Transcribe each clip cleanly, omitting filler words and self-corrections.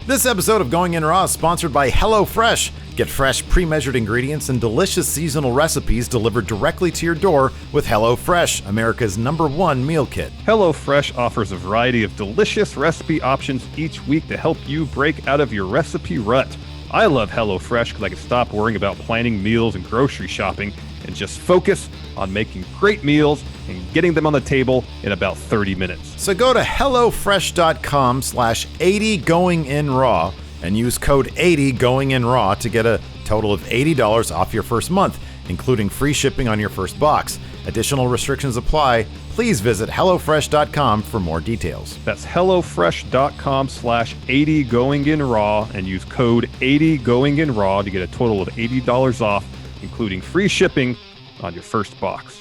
This episode of Going In Raw is sponsored by HelloFresh. Get fresh, pre-measured ingredients and delicious seasonal recipes delivered directly to your door with HelloFresh, America's #1 meal kit. HelloFresh offers a variety of delicious recipe options each week to help you break out of your recipe rut. I love HelloFresh because I can stop worrying about planning meals and grocery shopping and just focus on making great meals and getting them on the table in about 30 minutes. So go to HelloFresh.com/80GoingInRaw and use code 80GoingInRaw to get a total of $80 off your first month, including free shipping on your first box. Additional restrictions apply. Please visit HelloFresh.com for more details. That's HelloFresh.com/80GoingInRaw and use code 80GoingInRaw to get a total of $80 off, including free shipping on your first box.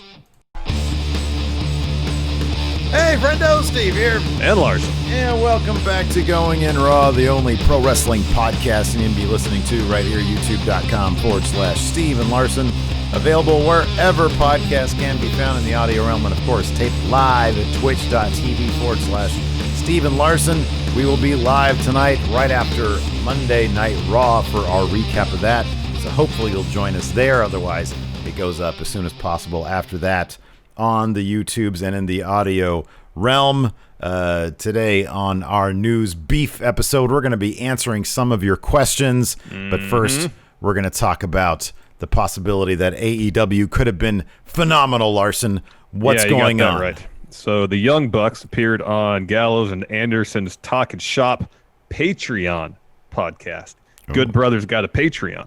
Hey, friendo, Steve here. And Larson. And welcome back to Going In Raw, the only pro wrestling podcast you can be listening to right here, youtube.com/Steve and Larson. Available wherever podcasts can be found in the audio realm, and of course, taped live at twitch.tv/Steve and Larson. We will be live tonight right after Monday Night Raw for our recap of that. So hopefully you'll join us there. Otherwise, it goes up as soon as possible after that on the YouTubes and in the audio realm. Today on our news beef episode, we're going to be answering some of your questions. But first, we're going to talk about the possibility that AEW could have been phenomenal, Larson. What's going on? Right. So the Young Bucks appeared on Gallows and Anderson's Talk and Shop Patreon podcast. Good Brothers got a Patreon.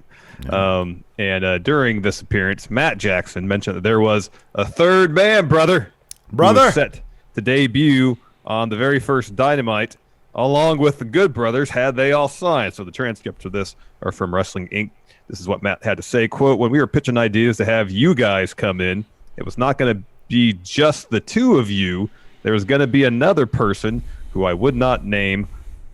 And during this appearance, Matt Jackson mentioned that there was a third man, brother, who was set to debut on the very first Dynamite, along with the Good Brothers, had they all signed. So the transcripts of this are from Wrestling Inc. This is what Matt had to say. Quote, "When we were pitching ideas to have you guys come in, it was not going to be just the two of you. There was going to be another person who I would not name.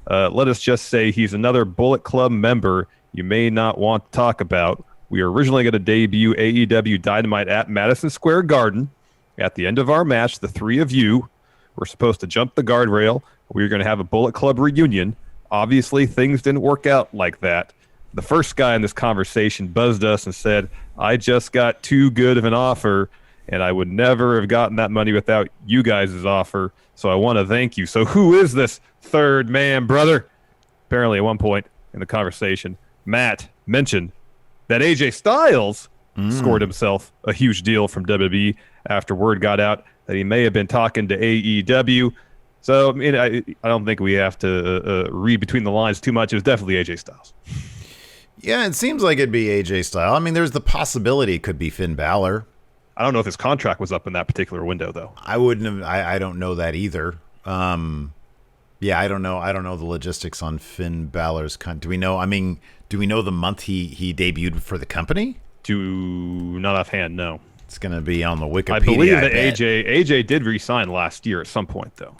Let us just say he's another Bullet Club member you may not want to talk about. We were originally going to debut AEW Dynamite at Madison Square Garden. At the end of our match, the three of you were supposed to jump the guardrail. We were going to have a Bullet Club reunion. Obviously, things didn't work out like that. The first guy in this conversation buzzed us and said, 'I just got too good of an offer, and I would never have gotten that money without you guys' offer. So I want to thank you.' So who is this third man, brother?" Apparently, at one point in the conversation, Matt mentioned that AJ Styles scored himself a huge deal from WWE after word got out that he may have been talking to AEW. So, I mean, I don't think we have to read between the lines too much. It was definitely AJ Styles. Yeah, it seems like it'd be AJ Styles. I mean, there's the possibility it could be Finn Balor. I don't know if his contract was up in that particular window, though. I wouldn't have. I don't know that either. Yeah, I don't know. I don't know the logistics on Finn Balor's. Do we know? I mean, do we know the month he debuted for the company? Not offhand, no. It's going to be on the Wikipedia. I believe that AJ did re-sign last year at some point, though.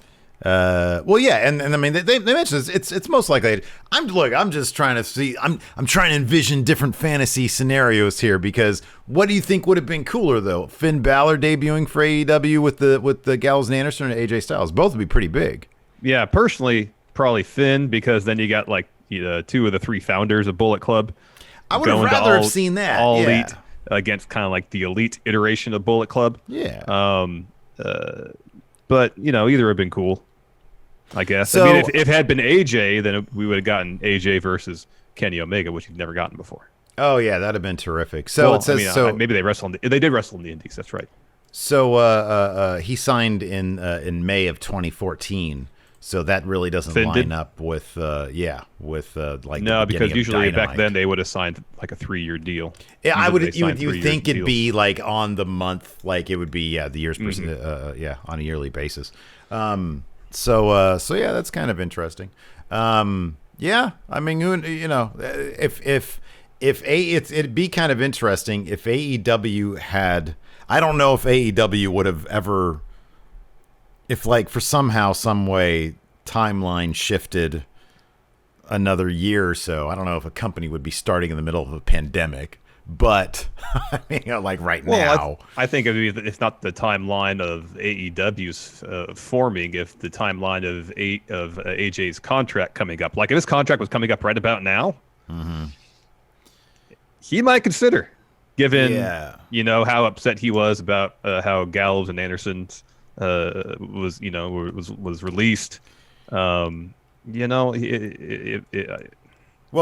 Well, yeah, and I mean they mentioned it's most likely. I'm just trying to see. I'm trying to envision different fantasy scenarios here, because what do you think would have been cooler though? Finn Balor debuting for AEW with the Gallows and Anderson, and AJ Styles. Both would be pretty big. Yeah, personally, probably Finn, because then you got like two of the three founders of Bullet Club. I would have rather have seen that. All elite against kind of like the elite iteration of Bullet Club. Yeah. But either would have been cool, I guess. So, I mean, if it had been AJ, then we would have gotten AJ versus Kenny Omega, which we've never gotten before. Oh yeah, that'd have been terrific. So it says maybe they wrestled. They did wrestle in the Indies. That's right. So he signed in May of 2014. So that really doesn't line up with like no, because usually back then they would have signed like a 3-year deal. Yeah, you would think it'd be like on the month, like it would be the year's on a yearly basis. So that's kind of interesting. Yeah, I mean, it'd be kind of interesting if AEW had. I don't know if AEW would have ever. If like for somehow, some way, timeline shifted another year or so, I don't know if a company would be starting in the middle of a pandemic. but I mean, like right now. I think it's not the timeline of AEW's forming, if the timeline of AJ's contract coming up. Like if his contract was coming up right about now, he might consider, given how upset he was about how Gallows and Anderson was released. Well,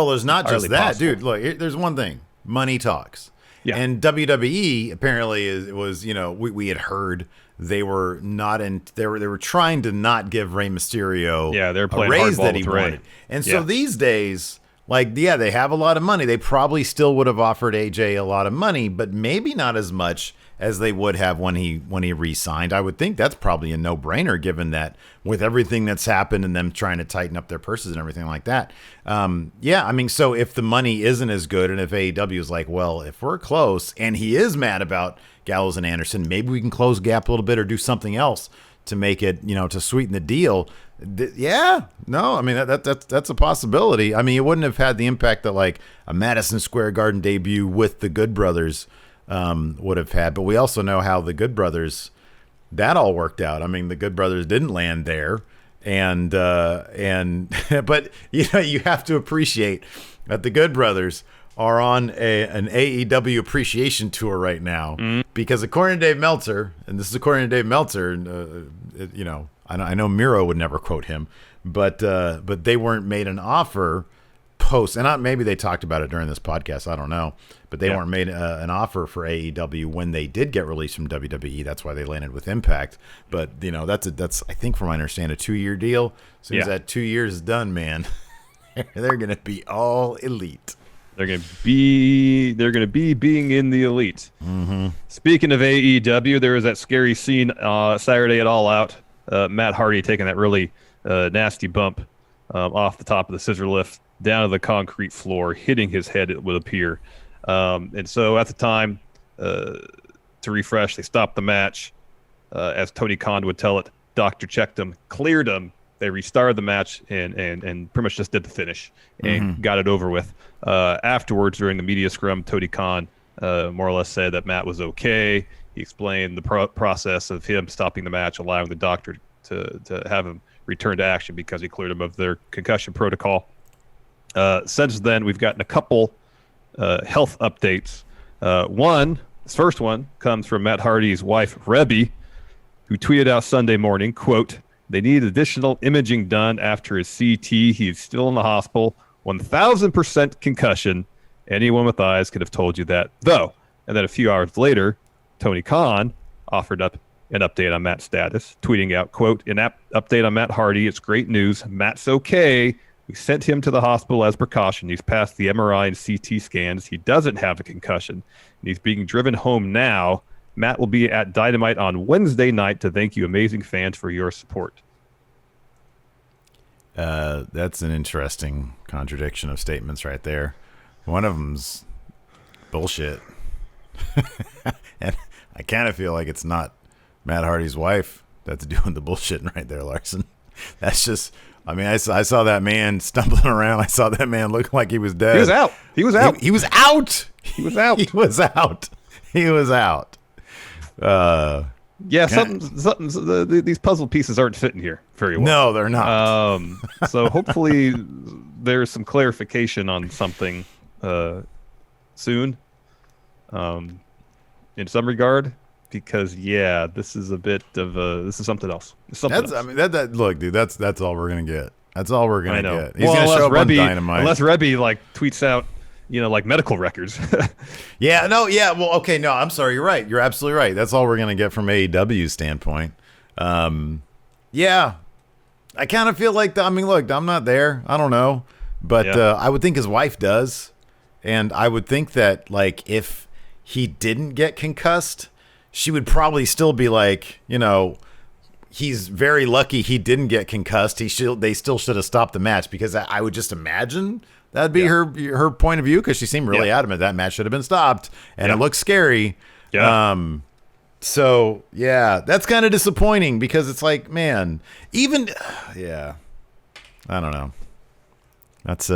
there's not just that, possible. dude. Look, there's one thing: money talks. Yeah. And WWE apparently was, we had heard they were not in. They were trying to not give Rey Mysterio they're a playing raise hardball that he with Rey. wanted. And so these days, they have a lot of money. They probably still would have offered AJ a lot of money, but maybe not as much as they would have when he re-signed. I would think that's probably a no-brainer, given that with everything that's happened and them trying to tighten up their purses and everything like that. So if the money isn't as good, and if AEW is like, well, if we're close, and he is mad about Gallows and Anderson, maybe we can close the gap a little bit or do something else to make it, to sweeten the deal. That's a possibility. I mean, it wouldn't have had the impact that like a Madison Square Garden debut with the Good Brothers would have had. But we also know how the Good Brothers, that all worked out. I mean, the Good Brothers didn't land there, but you have to appreciate that the Good Brothers are on an AEW appreciation tour right now, because according to Dave Meltzer, and this is according to Dave Meltzer, I know Miro would never quote him, but they weren't made an offer post, and maybe they talked about it during this podcast, I don't know, but they weren't made an offer for AEW when they did get released from WWE. That's why they landed with Impact. But that's I think, from what I understand, a 2-year deal. As soon as that 2 years is done, man, they're gonna be all elite. They're gonna be being in the elite. Speaking of AEW, there was that scary scene Saturday at All Out. Matt Hardy taking that really nasty bump off the top of the scissor lift down to the concrete floor, hitting his head, it would appear. And so at the time, to refresh, they stopped the match. As Tony Khan would tell it, doctor checked him, cleared him. They restarted the match and pretty much just did the finish and got it over with. Afterwards, during the media scrum, Tony Khan more or less said that Matt was okay. He explained the process of him stopping the match, allowing the doctor to have him return to action because he cleared him of their concussion protocol. Since then, we've gotten a couple health updates. This first one comes from Matt Hardy's wife, Rebby, who tweeted out Sunday morning, quote, "They need additional imaging done after his CT. He is still in the hospital. 1,000% concussion. Anyone with eyes could have told you that, though." And then a few hours later, Tony Khan offered up an update on Matt's status, tweeting out, quote, "An update on Matt Hardy. It's great news. Matt's okay. We sent him to the hospital as precaution. He's passed the MRI and CT scans. He doesn't have a concussion. And he's being driven home now. Matt will be at Dynamite on Wednesday night to thank you amazing fans for your support." That's an interesting contradiction of statements right there. One of them's bullshit. And I kind of feel like it's not Matt Hardy's wife that's doing the bullshitting right there, Larson. That's just, I mean, I saw that man stumbling around. I saw that man looking like he was dead. He was out. He was out. He was out. He was out. He was out. Yeah, these puzzle pieces aren't fitting here very well. No, they're not. So hopefully there's some clarification on something soon, in some regard, because this is a bit of this is something else. Else. I mean, look, dude, that's all we're gonna get. That's all we're gonna get. He's well, gonna show up on Dynamite. Unless Rebby tweets out, medical records. Well, okay, no, I'm sorry. You're right. You're absolutely right. That's all we're going to get from AEW's standpoint. I kind of feel like, look, I'm not there. I don't know. But I would think his wife does. And I would think that, if he didn't get concussed, she would probably still be like, he's very lucky he didn't get concussed. They still should have stopped the match, because I would just imagine that'd be her point of view, because she seemed really adamant that match should have been stopped, and it looks scary. So that's kind of disappointing, because it's like, man, I don't know. That's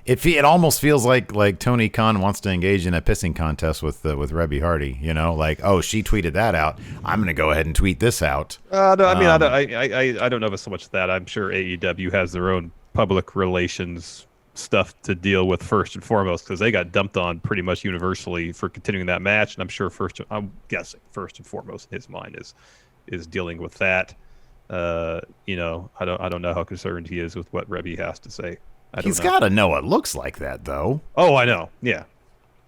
it almost feels like Tony Khan wants to engage in a pissing contest with Rebby Hardy. You know, like, oh, she tweeted that out, I'm going to go ahead and tweet this out. No, I mean, I don't know if it's so much that. I'm sure AEW has their own public relations stuff to deal with first and foremost, because they got dumped on pretty much universally for continuing that match, and I'm guessing first and foremost in his mind is dealing with that. You know, I don't know how concerned he is with what Rebby has to say. He's got to know it looks like that, though. Oh, I know. Yeah.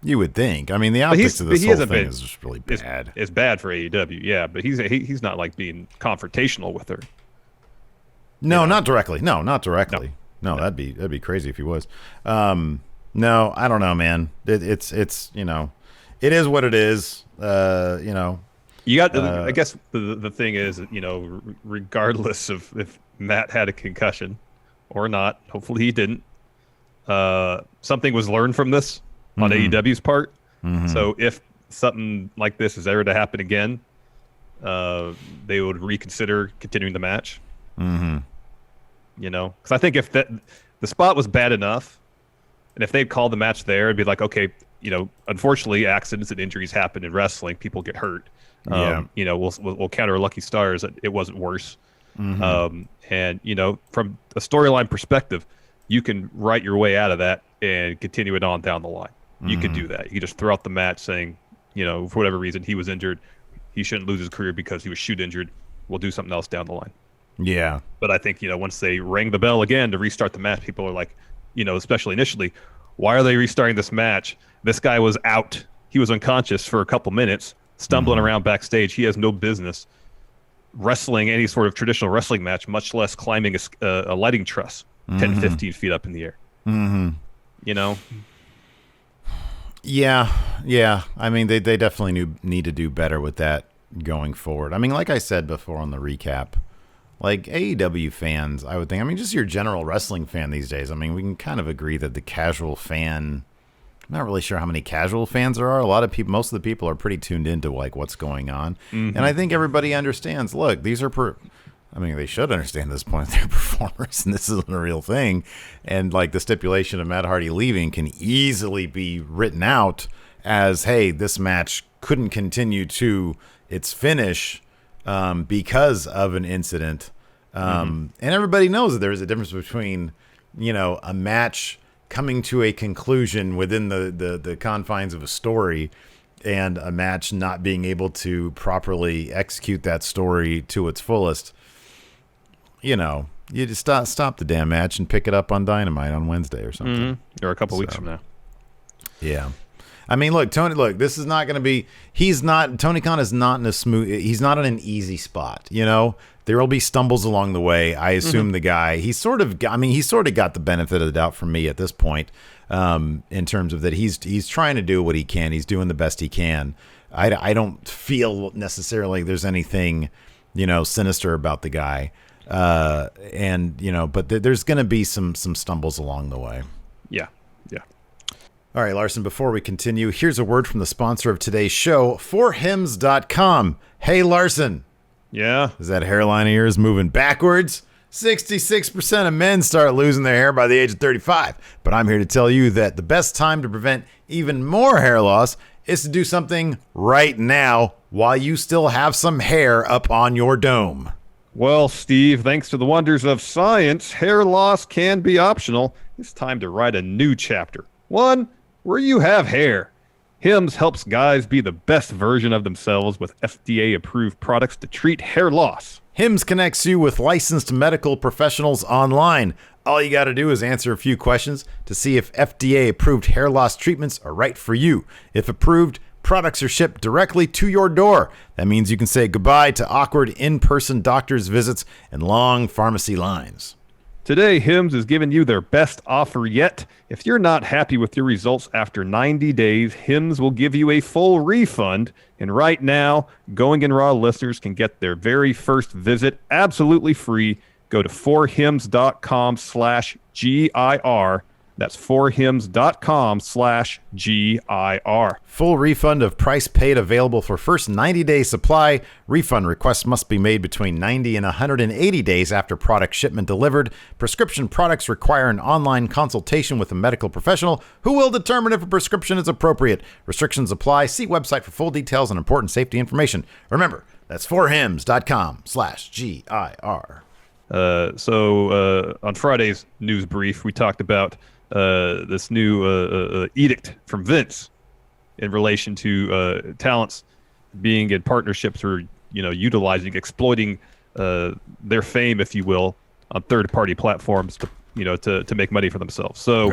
You would think. I mean, the optics of this whole thing is just really bad. It's bad for AEW, yeah, but he's not like being confrontational with her. No, not directly. No, not directly. No, that'd be crazy if he was. No, I don't know, man. It's you know, it is what it is. You know, you got. I guess the thing is, you know, regardless of if Matt had a concussion or not, hopefully he didn't. Something was learned from this on AEW's part. So if something like this is ever to happen again, they would reconsider continuing the match. You know, because I think if the spot was bad enough, and if they'd called the match there, it'd be like, okay, you know, unfortunately, accidents and injuries happen in wrestling. People get hurt. You know, we'll count our lucky stars that it wasn't worse. And you know, from a storyline perspective, you can write your way out of that and continue it on down the line. You could do that. You could just throw out the match saying, you know, for whatever reason he was injured, he shouldn't lose his career because he was shoot injured. We'll do something else down the line. Yeah. But I think, you know, once they rang the bell again to restart the match, people are like, you know, especially initially, why are they restarting this match? This guy was out. He was unconscious for a couple minutes, stumbling around backstage. He has no business wrestling any sort of traditional wrestling match, much less climbing a lighting truss 10, 15 feet up in the air. You know? Yeah. I mean, they definitely need to do better with that going forward. I mean, like I said before on the recap, like AEW fans, I would think, I mean, just your general wrestling fan these days, I mean, we can kind of agree that the casual fan, I'm not really sure how many casual fans there are. A lot of people, most of the people are pretty tuned into like what's going on. And I think everybody understands, look, these are, I mean, they should understand at this point they're performers and this isn't a real thing. And like the stipulation of Matt Hardy leaving can easily be written out as, hey, this match couldn't continue to its finish because of an incident. And everybody knows that there's a difference between, you know, a match coming to a conclusion within the confines of a story and a match not being able to properly execute that story to its fullest. You know, you just stop the damn match and pick it up on Dynamite on Wednesday or something. Or a couple weeks from now. Yeah. I mean, look, this is not going to be, Tony Khan is not in a smooth, he's not in an easy spot, you know? There will be stumbles along the way. I assume the guy, he's sort of got the benefit of the doubt from me at this point, in terms of that he's trying to do what he can. He's doing the best he can. I don't feel necessarily there's anything, you know, sinister about the guy. And, you know, but there's going to be some stumbles along the way. Yeah. All right, Larson, before we continue, here's a word from the sponsor of today's show, forhims.com. Hey, Larson. Yeah? Is that hairline of yours moving backwards? 66% of men start losing their hair by the age of 35. But I'm here to tell you that the best time to prevent even more hair loss is to do something right now while you still have some hair up on your dome. Well, Steve, thanks to the wonders of science, hair loss can be optional. It's time to write a new chapter. One where you have hair. Hims helps guys be the best version of themselves with FDA-approved products to treat hair loss. Hims connects you with licensed medical professionals online. All you got to do is answer a few questions to see if FDA-approved hair loss treatments are right for you. If approved, products are shipped directly to your door. That means you can say goodbye to awkward in-person doctor's visits and long pharmacy lines. Today, Hims is giving you their best offer yet. If you're not happy with your results after 90 days, Hims will give you a full refund. And right now, Going in Raw listeners can get their very first visit absolutely free. Go to forhims.com/GIR. That's forhims.com/GIR. Full refund of price paid available for first 90-day supply. Refund requests must be made between 90 and 180 days after product shipment delivered. Prescription products require an online consultation with a medical professional who will determine if a prescription is appropriate. Restrictions apply. See website for full details and important safety information. Remember, that's forhims.com/GIR. So on Friday's news brief, we talked about this new edict from Vince in relation to talents being in partnerships or utilizing, exploiting their fame, if you will, on third-party platforms to make money for themselves. So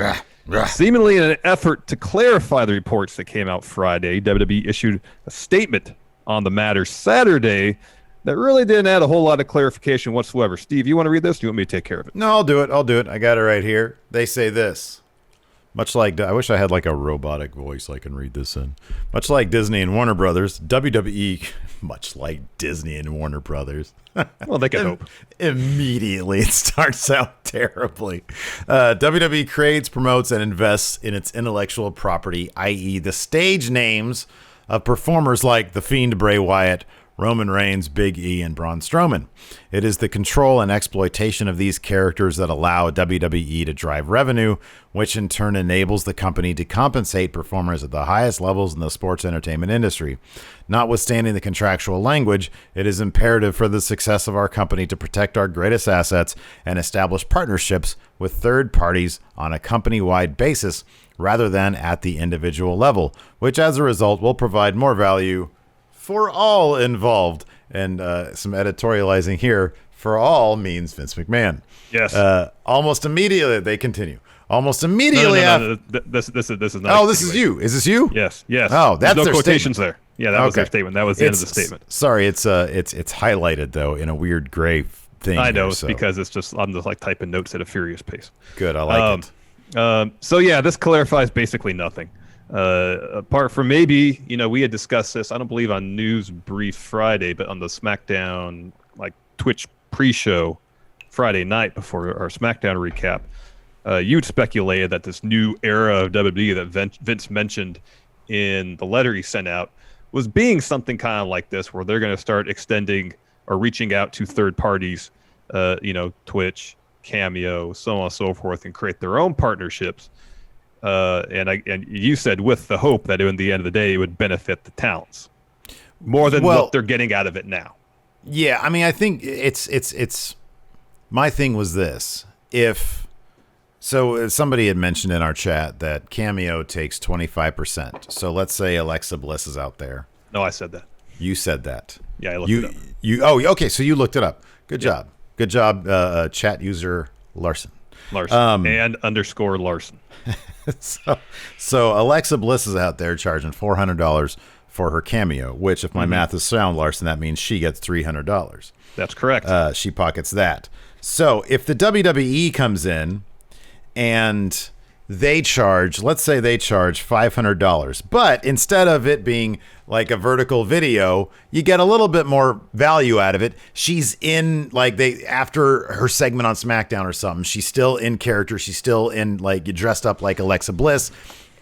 seemingly in an effort to clarify the reports that came out Friday, WWE issued a statement on the matter Saturday that really didn't add a whole lot of clarification whatsoever. Steve, you want to read this? Do you want me to take care of it? No, I'll do it. I got it right here. They say this. Much like, I wish I had like a robotic voice I can read this in. Much like Disney and Warner Brothers, WWE, much like Disney and Warner Brothers. Well, they can hope. Immediately, it starts out terribly. WWE creates, promotes, and invests in its intellectual property, i.e. the stage names of performers like The Fiend Bray Wyatt, Roman Reigns, Big E, and Braun Strowman. It is the control and exploitation of these characters that allow WWE to drive revenue, which in turn enables the company to compensate performers at the highest levels in the sports entertainment industry. Notwithstanding the contractual language, it is imperative for the success of our company to protect our greatest assets and establish partnerships with third parties on a company-wide basis rather than at the individual level, which as a result will provide more value for all involved. And some editorializing here. For all means Vince McMahon. Yes. Almost immediately, they continue. Almost immediately after. This is not. Oh, this is you. Is this you? Yes. Oh, that's no their quotations statement. there. Yeah, that was their statement. That was the end of the statement. Sorry, it's highlighted though in a weird gray thing. I know, here, it's because it's just I'm just like typing notes at a furious pace. Good, I like it. So yeah, this clarifies basically nothing. Apart from maybe, we had discussed this, I don't believe on News Brief Friday, but on the SmackDown Twitch pre-show Friday night before our SmackDown recap, you'd speculated that this new era of WWE that Vince mentioned in the letter he sent out was being something kind of like this, where they're going to start extending or reaching out to third parties, Twitch, Cameo, so on and so forth, and create their own partnerships. And you said with the hope that in the end of the day it would benefit the talents more than what they're getting out of it now. Yeah, I mean, I think it's my thing was this. If somebody had mentioned in our chat that Cameo takes 25%. So let's say Alexa Bliss is out there. No, I said that. You said that. Yeah, I looked it up. Okay, so you looked it up. Good job. Good job, chat user Larson. And _ Larson. So Alexa Bliss is out there charging $400 for her Cameo, which, if my math is sound, Larson, that means she gets $300. That's correct. She pockets that. So if the WWE comes in and they charge, let's say they charge $500, but instead of it being like a vertical video, you get a little bit more value out of it. She's in after her segment on SmackDown or something, she's still in character. She's still in dressed up like Alexa Bliss,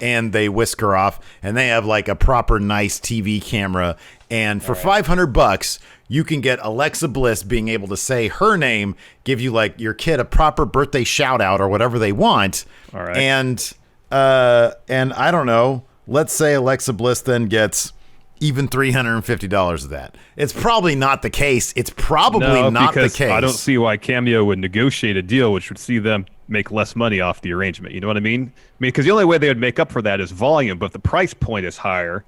and they whisk her off and they have like a proper nice TV camera. And for $500, you can get Alexa Bliss being able to say her name, give you your kid a proper birthday shout out or whatever they want. All right. And I don't know, let's say Alexa Bliss then gets even $350 of that. It's probably not the case. It's probably not the case. I don't see why Cameo would negotiate a deal which would see them make less money off the arrangement. You know what I mean? Because the only way they would make up for that is volume, but if the price point is higher,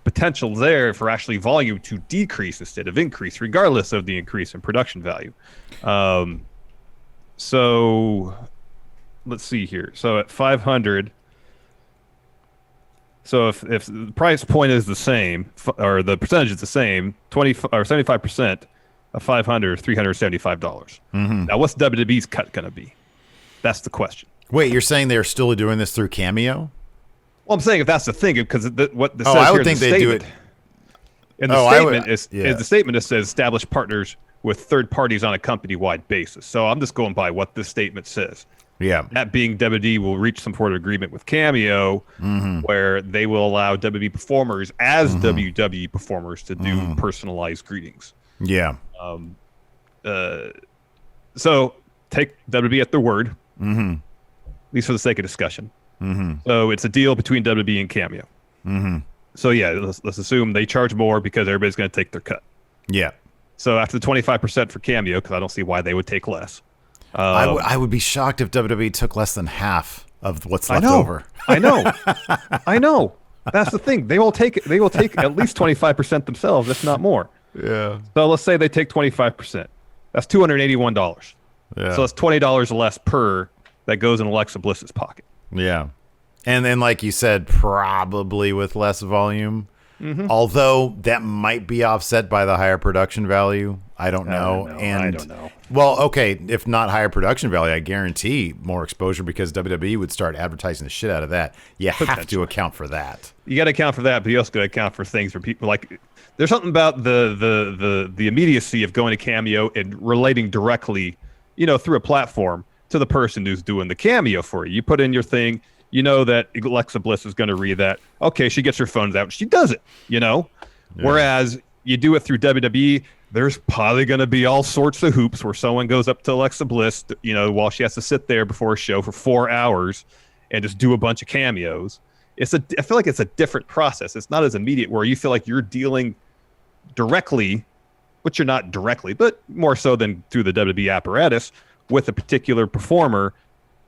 potential there for actually volume to decrease instead of increase, regardless of the increase in production value. So let's see here. So at 500, so if the price point is the same, or the percentage is the same, 20 or 75% of 500 is $375. Mm-hmm. Now, what's WWE's cut going to be? That's the question. Wait, you're saying they're still doing this through Cameo? Well, I'm saying if that's the thing, because what this says I would here think they do it. In the statement is the statement that says establish partners with third parties on a company-wide basis. So I'm just going by what this statement says. Yeah. That being WWE will reach some sort of agreement with Cameo where they will allow WWE performers as WWE performers to do personalized greetings. Yeah. So take WWE at their word, at least for the sake of discussion. So it's a deal between WWE and Cameo. So yeah, let's assume they charge more because everybody's going to take their cut. Yeah. So after the 25% for Cameo, because I don't see why they would take less. I would be shocked if WWE took less than half of what's left over. I know. That's the thing. They will take at least 25% themselves, if not more. Yeah. So let's say they take 25%. That's $281. Yeah. So it's $20 less per that goes in Alexa Bliss's pocket. Yeah. And then, like you said, probably with less volume. Although that might be offset by the higher production value. I don't know. I don't know. Well, okay, if not higher production value, I guarantee more exposure because WWE would start advertising the shit out of that. You have to account for that. You got to account for that, but you also got to account for things for people like there's something about the immediacy of going to Cameo and relating directly, through a platform to the person who's doing the Cameo for you. You put in your thing. You know that Alexa Bliss is going to read that. Okay, she gets her phones out. She does it, Yeah. Whereas you do it through WWE, there's probably going to be all sorts of hoops where someone goes up to Alexa Bliss, while she has to sit there before a show for 4 hours and just do a bunch of cameos. I feel like it's a different process. It's not as immediate where you feel like you're dealing directly, which you're not directly, but more so than through the WWE apparatus with a particular performer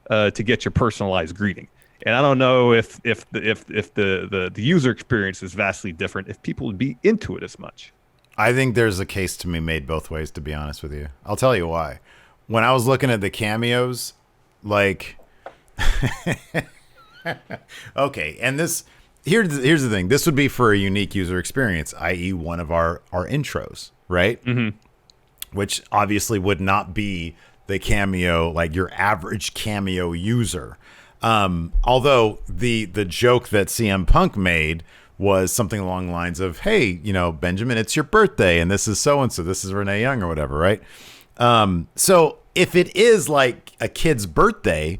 to get your personalized greeting. And I don't know if the user experience is vastly different, if people would be into it as much. I think there's a case to be made both ways, to be honest with you. I'll tell you why. When I was looking at the cameos, like, okay, and here's the thing. This would be for a unique user experience, i.e. one of our intros, right? Which obviously would not be the Cameo, like your average Cameo user. Although the joke that CM Punk made was something along the lines of, hey, Benjamin, it's your birthday, and this is so-and-so, this is Renee Young or whatever, right? So if it is like a kid's birthday,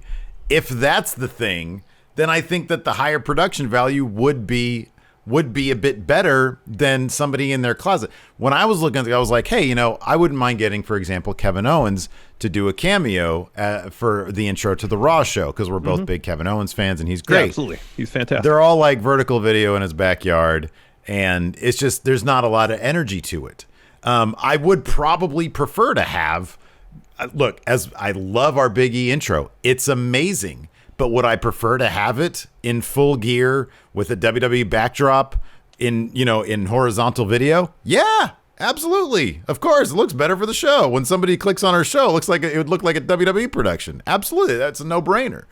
if that's the thing, then I think that the higher production value would be a bit better than somebody in their closet. When I was looking at it, I was like, hey, I wouldn't mind getting, for example, Kevin Owens to do a cameo for the intro to the Raw show, because we're both big Kevin Owens fans, and he's great. Yeah, absolutely. He's fantastic. They're all like vertical video in his backyard, and it's just, there's not a lot of energy to it. I would probably prefer to have, look, as I love our Big E intro, it's amazing. But would I prefer to have it in full gear with a WWE backdrop in horizontal video? Yeah, absolutely. Of course, it looks better for the show. When somebody clicks on our show, it would look like a WWE production. Absolutely, that's a no-brainer.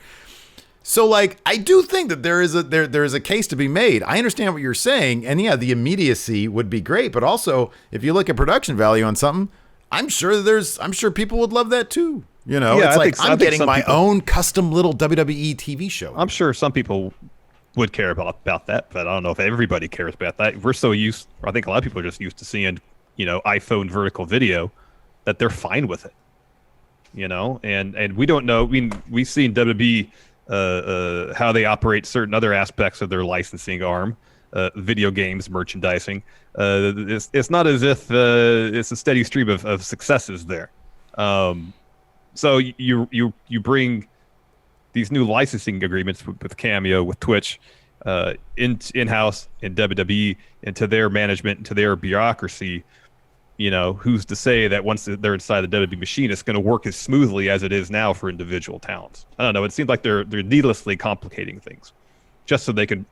So, like, I do think that there is a case to be made. I understand what you're saying, and yeah, the immediacy would be great. But also, if you look at production value on something, I'm sure people would love that too. It's like I'm getting my own custom little WWE TV show. I'm sure some people would care about that, but I don't know if everybody cares about that. We're so used, or I think a lot of people are just used to seeing, iPhone vertical video, that they're fine with it. And we don't know. I mean, we've seen WWE how they operate certain other aspects of their licensing arm, video games, merchandising. It's not as if it's a steady stream of successes there. So you bring these new licensing agreements with Cameo, with Twitch, in-house in WWE, into their management, into their bureaucracy. Who's to say that once they're inside the WWE machine, it's going to work as smoothly as it is now for individual talents? I don't know. It seems like they're needlessly complicating things, just so they can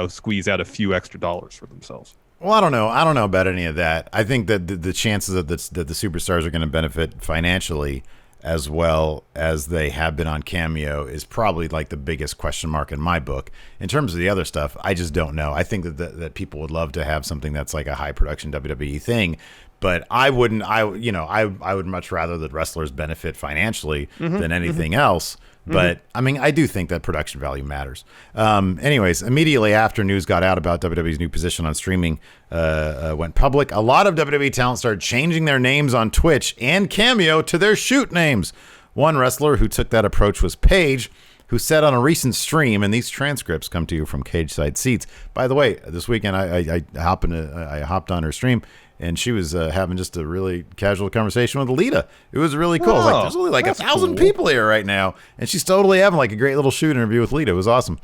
squeeze out a few extra dollars for themselves. Well, I don't know about any of that. I think that the chances that the superstars are going to benefit financially as well as they have been on Cameo is probably like the biggest question mark in my book. In terms of the other stuff, I just don't know. I think that people would love to have something that's like a high production WWE thing, but I wouldn't. I would much rather that wrestlers benefit financially than anything else. But I mean, I do think that production value matters. Anyways, immediately after news got out about WWE's new position on streaming went public, a lot of WWE talent started changing their names on Twitch and Cameo to their shoot names. One wrestler who took that approach was Paige, who said on a recent stream, and these transcripts come to you from Cage Side Seats. By the way, this weekend I hopped on her stream, and she was having just a really casual conversation with Alita. It was really cool. There's only like 1,000 people here right now, and she's totally having like a great little shoot interview with Alita. It was awesome.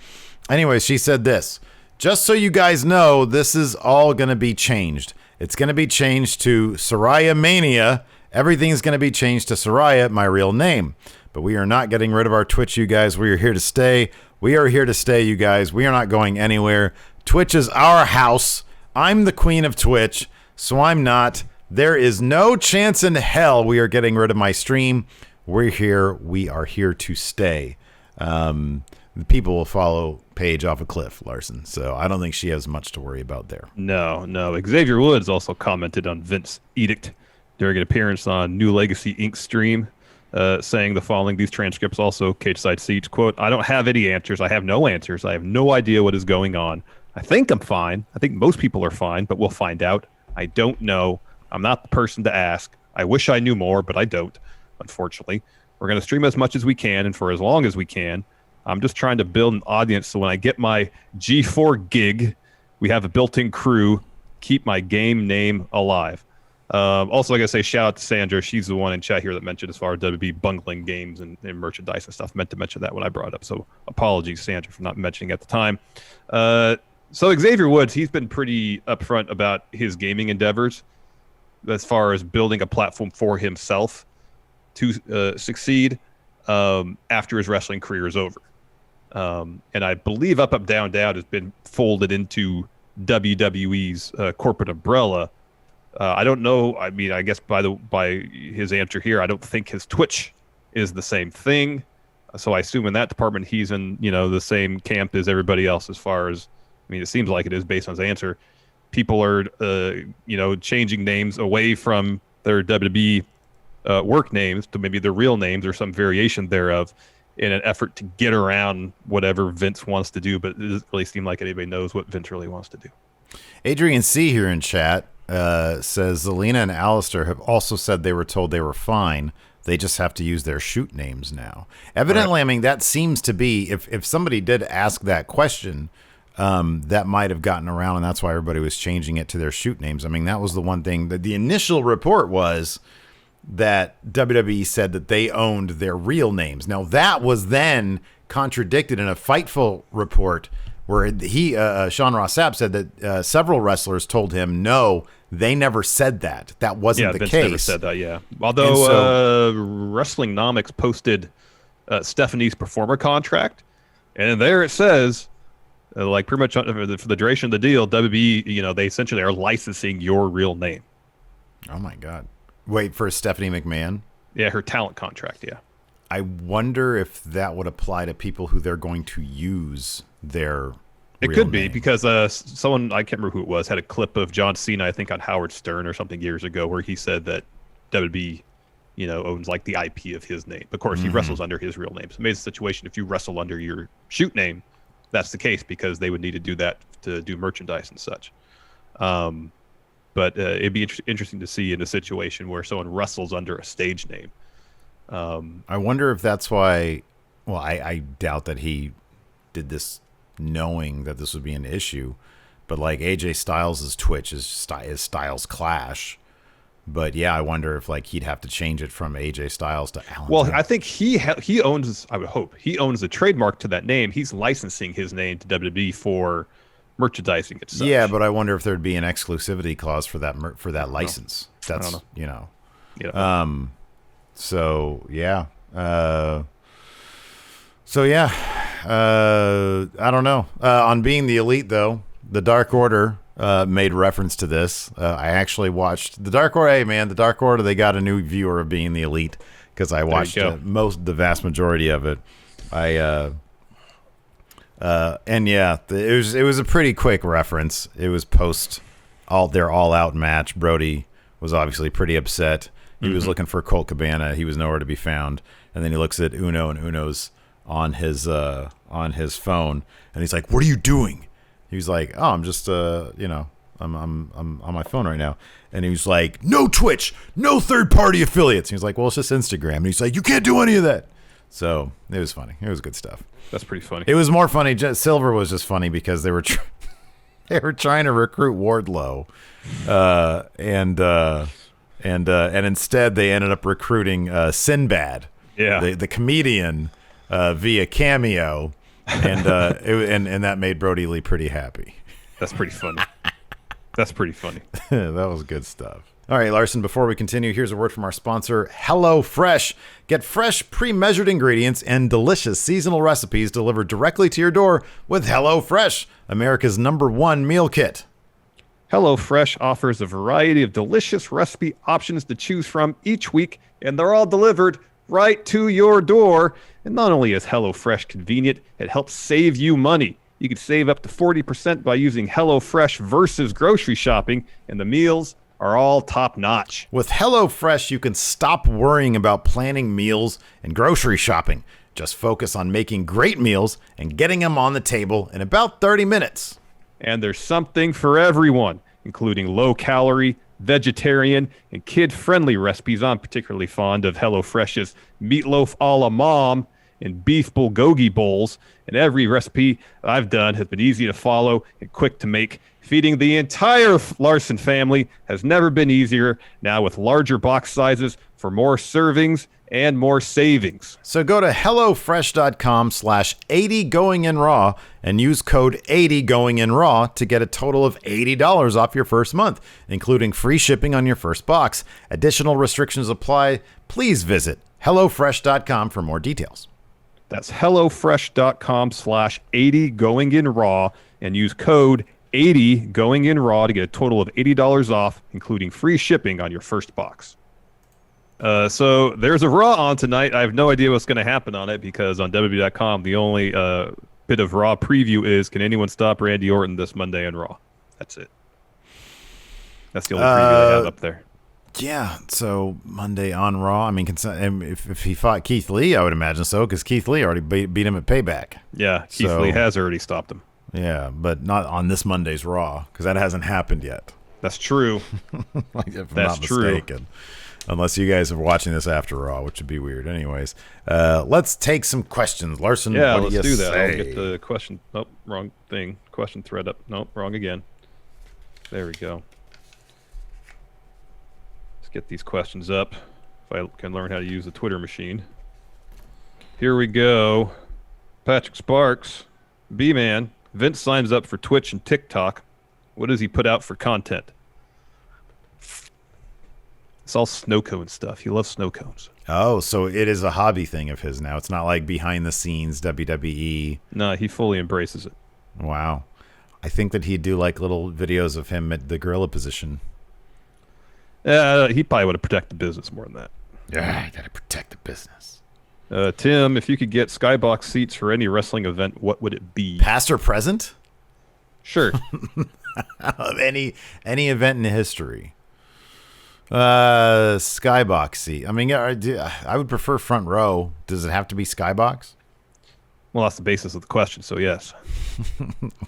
Anyway, she said this: just so you guys know, this is all going to be changed. It's going to be changed to Soraya Mania. Everything's going to be changed to Soraya, my real name. But we are not getting rid of our Twitch, you guys. We are here to stay. We are here to stay, you guys. We are not going anywhere. Twitch is our house. I'm the queen of Twitch, so I'm not. There is no chance in hell we are getting rid of my stream. We're here. We are here to stay. The people will follow Paige off a cliff, Larson. So I don't think she has much to worry about there. No. Xavier Woods also commented on Vince's edict during an appearance on New Legacy Inc. stream, saying the following. These transcripts also, Cage Side Seats, quote, "I don't have any answers. I have no answers. I have no idea what is going on. I think I'm fine. I think most people are fine, but we'll find out. I don't know. I'm not the person to ask. I wish I knew more, but I don't, unfortunately. We're going to stream as much as we can and for as long as we can. I'm just trying to build an audience so when I get my G4 gig, we have a built-in crew, keep my game name alive." Also, I gotta say, shout out to Sandra. She's the one in chat here that mentioned as far as WB bungling games and merchandise and stuff. Meant to mention that when I brought it up. So apologies, Sandra, for not mentioning it at the time. So Xavier Woods, he's been pretty upfront about his gaming endeavors as far as building a platform for himself to succeed after his wrestling career is over. And I believe Up, Up, Down, Down has been folded into WWE's corporate umbrella. I don't know. I mean, I guess by his answer here, I don't think his Twitch is the same thing. So I assume in that department, he's in, the same camp as everybody else as far as, I mean, it seems like it is based on his answer. People are, changing names away from their WWE work names to maybe their real names or some variation thereof in an effort to get around whatever Vince wants to do. But it doesn't really seem like anybody knows what Vince really wants to do. Adrian C. here in chat says Zelina and Alistair have also said they were told they were fine. They just have to use their shoot names now. Evidently, right. I mean, that seems to be, if somebody did ask that question, that might have gotten around, and that's why everybody was changing it to their shoot names. I mean, that was the one thing that the initial report was that WWE said that they owned their real names. Now, that was then contradicted in a Fightful report where Sean Ross Sapp said that several wrestlers told him, no, they never said that. That wasn't the Vince case. Never said that, yeah. Although WrestlingNomics posted Stephanie's performer contract, and there it says, like pretty much for the duration of the deal, WB, they essentially are licensing your real name. Oh my God! Wait, for Stephanie McMahon? Yeah, her talent contract. Yeah. I wonder if that would apply to people who they're going to use their. It could be because someone, I can't remember who it was, had a clip of John Cena, I think on Howard Stern or something years ago, where he said that WB, owns like the IP of his name. Of course, he wrestles under his real name. So maybe it's a situation if you wrestle under your shoot name, that's the case because they would need to do that to do merchandise and such. But it'd be interesting to see in a situation where someone wrestles under a stage name. I wonder if that's why. Well, I doubt that he did this knowing that this would be an issue, but like AJ Styles' Twitch is Styles Clash. But yeah, I wonder if like he'd have to change it from AJ Styles to Alan. Well, I think he owns. I would hope he owns the trademark to that name. He's licensing his name to WWE for merchandising itself. Yeah, but I wonder if there'd be an exclusivity clause for that license. That's Yeah. So yeah. I don't know. On Being the Elite, though, the Dark Order made reference to this. I actually watched the Dark Order. Hey, man, the Dark Order, they got a new viewer of Being the Elite because I watched the vast majority of it. And yeah, it was a pretty quick reference. It was post their All Out match. Brody was obviously pretty upset. He was looking for Colt Cabana. He was nowhere to be found. And then he looks at Uno, and Uno's on his phone, and he's like, "What are you doing?" He was like, "Oh, I'm just I'm on my phone right now. And he was like, no Twitch, no third-party affiliates. And he was like, well, it's just Instagram. And he's like, you can't do any of that. So it was funny. It was good stuff. That's pretty funny. It was more funny. Silver was just funny because they were they were trying to recruit Wardlow, and instead they ended up recruiting Sinbad, the comedian, via Cameo, and and that made Brody Lee pretty happy. That's pretty funny. That's pretty funny. That was good stuff. All right, Larson, before we continue, here's a word from our sponsor, HelloFresh. Get fresh, pre-measured ingredients and delicious seasonal recipes delivered directly to your door with HelloFresh, America's #1 meal kit. HelloFresh offers a variety of delicious recipe options to choose from each week, and they're all delivered right to your door. And not only is HelloFresh convenient, it helps save you money. You can save up to 40% by using HelloFresh versus grocery shopping, and the meals are all top-notch. With HelloFresh, you can stop worrying about planning meals and grocery shopping. Just focus on making great meals and getting them on the table in about 30 minutes. And there's something for everyone, including low-calorie, vegetarian, and kid-friendly recipes. I'm particularly fond of HelloFresh's meatloaf a la mom and beef bulgogi bowls. And every recipe I've done has been easy to follow and quick to make. Feeding the entire Larson family has never been easier, now with larger box sizes for more servings and more savings. So go to HelloFresh.com/80GoingInRaw and use code 80GoingInRaw to get a total of $80 off your first month, including free shipping on your first box. Additional restrictions apply. Please visit HelloFresh.com for more details. That's HelloFresh.com/80GoingInRaw and use code 80GoingInRaw to get a total of $80 off, including free shipping on your first box. So there's a Raw on tonight. I have no idea what's going to happen on it because on WWE.com, the only bit of Raw preview is, can anyone stop Randy Orton this Monday on Raw? That's it. That's the only preview they have up there. Yeah, so Monday on Raw. I mean, if he fought Keith Lee, I would imagine so, because Keith Lee already beat him at Payback. Yeah, Keith Lee has already stopped him. Yeah, but not on this Monday's Raw, because that hasn't happened yet. That's true. If I'm not mistaken. Unless you guys are watching this after Raw, which would be weird. Anyways, let's take some questions. Larson, yeah, what do you let's do that. say? I'll get the question. Oh, wrong thing. Question thread up. Nope, wrong again. There we go. Let's get these questions up. If I can learn how to use the Twitter machine. Here we go. Patrick Sparks, B-Man. Vince signs up for Twitch and TikTok. What does he put out for content? It's all snow cone stuff. He loves snow cones. Oh, so it is a hobby thing of his now. It's not like behind the scenes WWE. No, he fully embraces it. Wow. I think that he'd do like little videos of him at the gorilla position. He probably would have protected the business more than that. Yeah, I gotta protect the business. Tim, if you could get skybox seats for any wrestling event, what would it be? Past or present? Sure. Of any event in history. Skybox seat. I mean, I would prefer front row. Does it have to be skybox? Well, that's the basis of the question, so yes.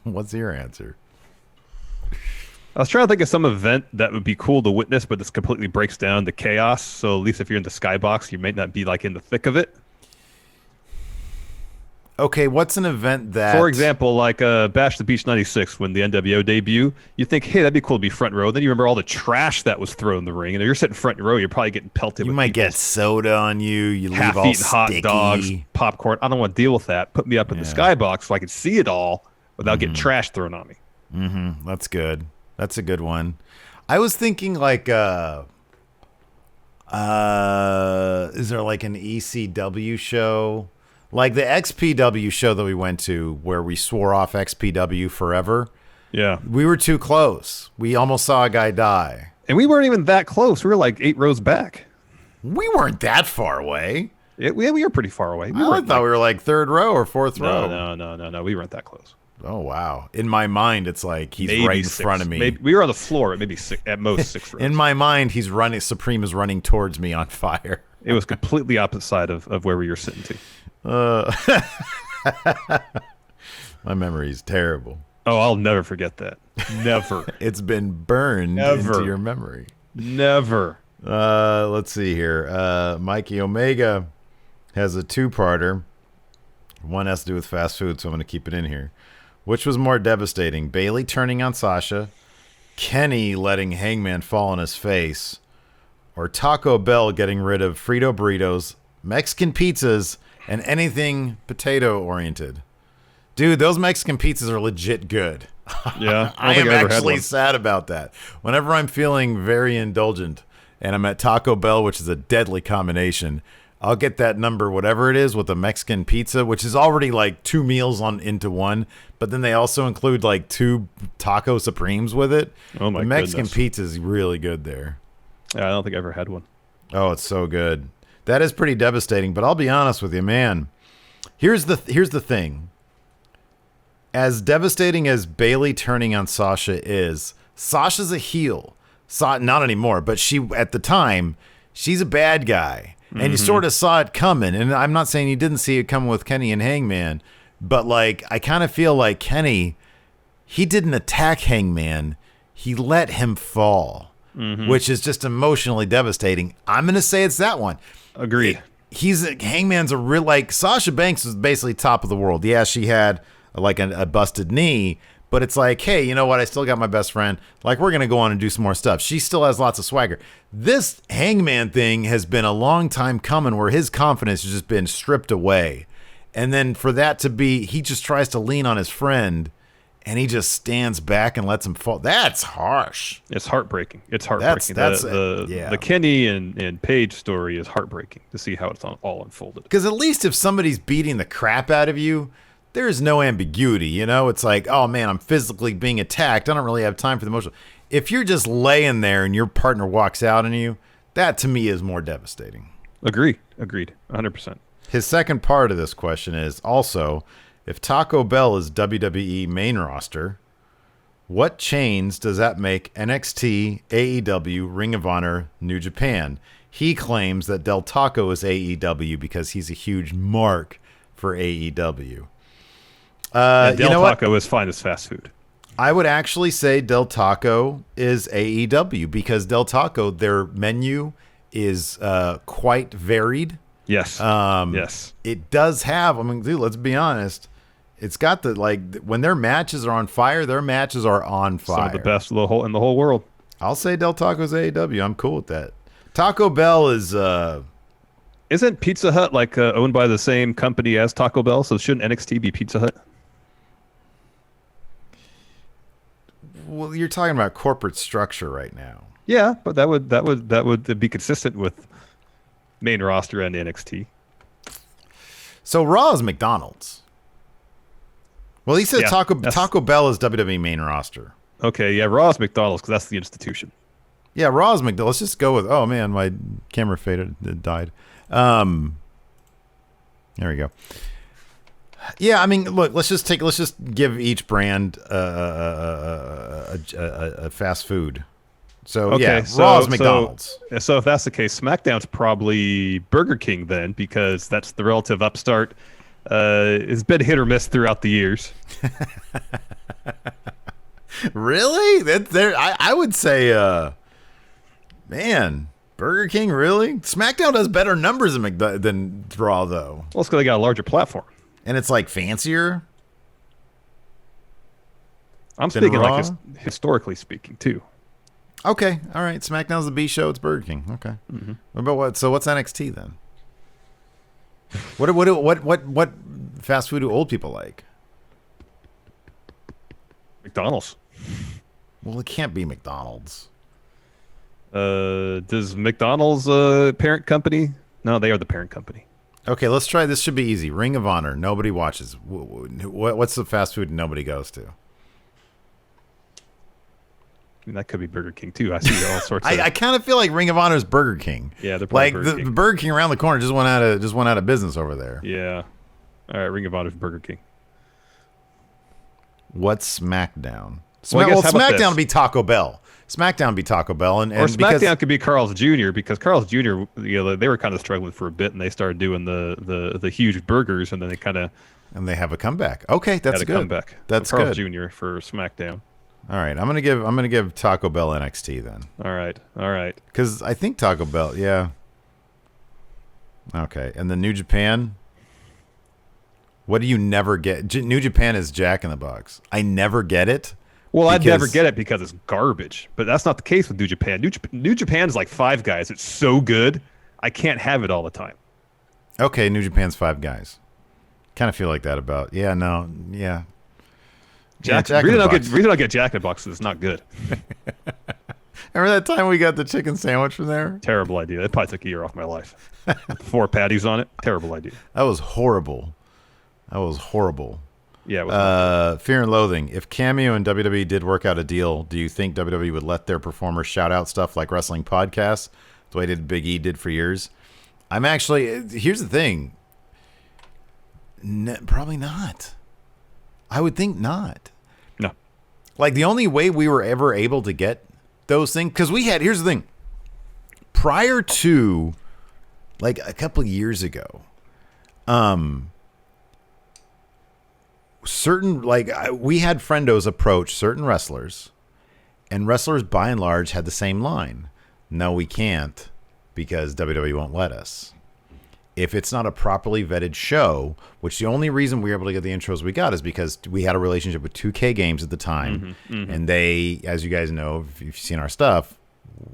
What's your answer? I was trying to think of some event that would be cool to witness, but this completely breaks down the chaos. So at least if you're in the skybox, you may not be like in the thick of it. Okay, what's an event that... For example, like Bash the Beach 96, when the NWO debut, you think, hey, that'd be cool to be front row. Then you remember all the trash that was thrown in the ring. And if you're sitting front row, you're probably getting pelted You with might get soda on you. You leave all half-eaten hot sticky. dogs, popcorn. I don't want to deal with that. Put me up in the skybox so I can see it all without getting trash thrown on me. Mm-hmm. That's good. That's a good one. I was thinking like, is there like an ECW show? Like the XPW show that we went to where we swore off XPW forever. Yeah. We were too close. We almost saw a guy die. And we weren't even that close. We were like 8 rows back. We weren't that far away. We were pretty far away. I thought we were like 3rd row or 4th row. No. We weren't that close. Oh, wow. In my mind, it's like he's maybe right in 6. front of me. Maybe, we were on the floor at maybe 6, at most 6 rows. In my mind, he's running. Supreme is running towards me on fire. It was completely opposite side of where we were sitting to. My memory is terrible. Oh, I'll never forget that. Never. It's been burned into your memory. Never. Let's see here. Mikey Omega has a two-parter. One has to do with fast food, so I'm going to keep it in here. Which was more devastating, Bayley turning on Sasha, Kenny letting Hangman fall on his face, or Taco Bell getting rid of Frito burritos, Mexican pizzas, and anything potato-oriented? Dude, those Mexican pizzas are legit good. Yeah, I am actually sad about that. Whenever I'm feeling very indulgent and I'm at Taco Bell, which is a deadly combination, I'll get that number, whatever it is, with a Mexican pizza, which is already like 2 meals into one, but then they also include like 2 Taco Supremes with it. Oh my The Mexican goodness. pizza is really good there. Yeah, I don't think I ever had one. Oh, it's so good. That is pretty devastating, but I'll be honest with you, man. Here's the thing. As devastating as Bayley turning on Sasha is, Sasha's a heel. Not anymore, but she at the time, she's a bad guy. And you sort of saw it coming. And I'm not saying you didn't see it coming with Kenny and Hangman, but like I kind of feel like Kenny, he didn't attack Hangman. He let him fall, which is just emotionally devastating. I'm going to say it's that one. Agreed. Hangman's a real, like, Sasha Banks is basically top of the world. Yeah, she had like a busted knee, but it's like, hey, you know what? I still got my best friend. Like, we're going to go on and do some more stuff. She still has lots of swagger. This Hangman thing has been a long time coming where his confidence has just been stripped away. And then for that to be, he just tries to lean on his friend and he just stands back and lets him fall. That's harsh. It's heartbreaking. It's heartbreaking. The Kenny and Paige story is heartbreaking to see how it's all unfolded. Because at least if somebody's beating the crap out of you, there's no ambiguity, you know? It's like, oh, man, I'm physically being attacked. I don't really have time for the emotional. If you're just laying there and your partner walks out on you, that to me is more devastating. Agreed. 100%. His second part of this question is also, if Taco Bell is WWE main roster, what chains does that make NXT, AEW, Ring of Honor, New Japan? He claims that Del Taco is AEW because he's a huge mark for AEW. Del Taco is fine as fast food. I would actually say Del Taco is AEW because Del Taco, their menu is quite varied. Yes. Yes. It does have, I mean, dude, let's be honest. It's got the, like, when their matches are on fire, their matches are on fire. Some of the best in the whole world. I'll say Del Taco's AEW. I'm cool with that. Taco Bell is... Isn't Pizza Hut like owned by the same company as Taco Bell? So shouldn't NXT be Pizza Hut? Well, you're talking about corporate structure right now. Yeah, but that would be consistent with main roster and NXT. So Raw is McDonald's. Well, he said Yeah, Taco Bell is WWE main roster. Okay, yeah, Raw is McDonald's because that's the institution. Yeah, Raw is McDonald's. Let's just go with. Oh man, my camera faded. It died. There we go. Yeah, I mean, look. Let's just give each brand a fast food. So Okay, yeah, so, Raw is McDonald's. So if that's the case, SmackDown's probably Burger King then, because that's the relative upstart. It's been hit or miss throughout the years. Really? I would say, man, Burger King, really? SmackDown does better numbers than Raw, though. Well, it's because they got a larger platform. And it's like fancier. I'm Than speaking Raw? like historically speaking too. Okay, all right. SmackDown's the B show. It's Burger King. Okay. Mm-hmm. What about what? So what's NXT then? What fast food do old people like? McDonald's. Well, it can't be McDonald's. Does McDonald's parent company? No, they are the parent company. Okay, let's try. This should be easy. Ring of Honor. Nobody watches. What's the fast food nobody goes to? I mean, that could be Burger King too. I see all sorts of. I kind of feel like Ring of Honor is Burger King. Yeah, they're probably like Burger the King. Burger King around the corner just went out of business over there. Yeah. All right, Ring of Honor's Burger King. What's SmackDown? Well, I guess, how about SmackDown this? would be Taco Bell. SmackDown would be Taco Bell, and Or because SmackDown could be Carl's Jr. because Carl's Jr. They were kind of struggling for a bit, and they started doing the huge burgers, and then they kind of And they have a comeback. Okay, that's Had a good. comeback. That's Carl good. Jr. for SmackDown. All right, I'm gonna give Taco Bell NXT then. All right. Because I think Taco Bell, yeah. Okay, and the New Japan. What do you never get? New Japan is Jack in the Box. I never get it. Well, I'd never get it because it's garbage. But that's not the case with New Japan. New Japan is like Five Guys. It's so good, I can't have it all the time. Okay, New Japan's Five Guys. Kind of feel like that about. Yeah, no, yeah. Jack in the Box. reason I get Jack in the Box is it's not good. Remember that time we got the chicken sandwich from there? Terrible idea. It probably took a year off my life. 4 patties on it. Terrible idea. That was horrible. Yeah. It was Fear and Loathing. If Cameo and WWE did work out a deal, do you think WWE would let their performers shout out stuff like wrestling podcasts, the way Big E did for years? Here's the thing. Probably not. I would think not. No. Like, the only way we were ever able to get those things, because here's the thing. Prior to, like, a couple of years ago, we had friendos approach certain wrestlers, and wrestlers by and large had the same line. No, we can't, because WWE won't let us. If it's not a properly vetted show, which the only reason we were able to get the intros we got is because we had a relationship with 2K Games at the time, and they, as you guys know, if you've seen our stuff,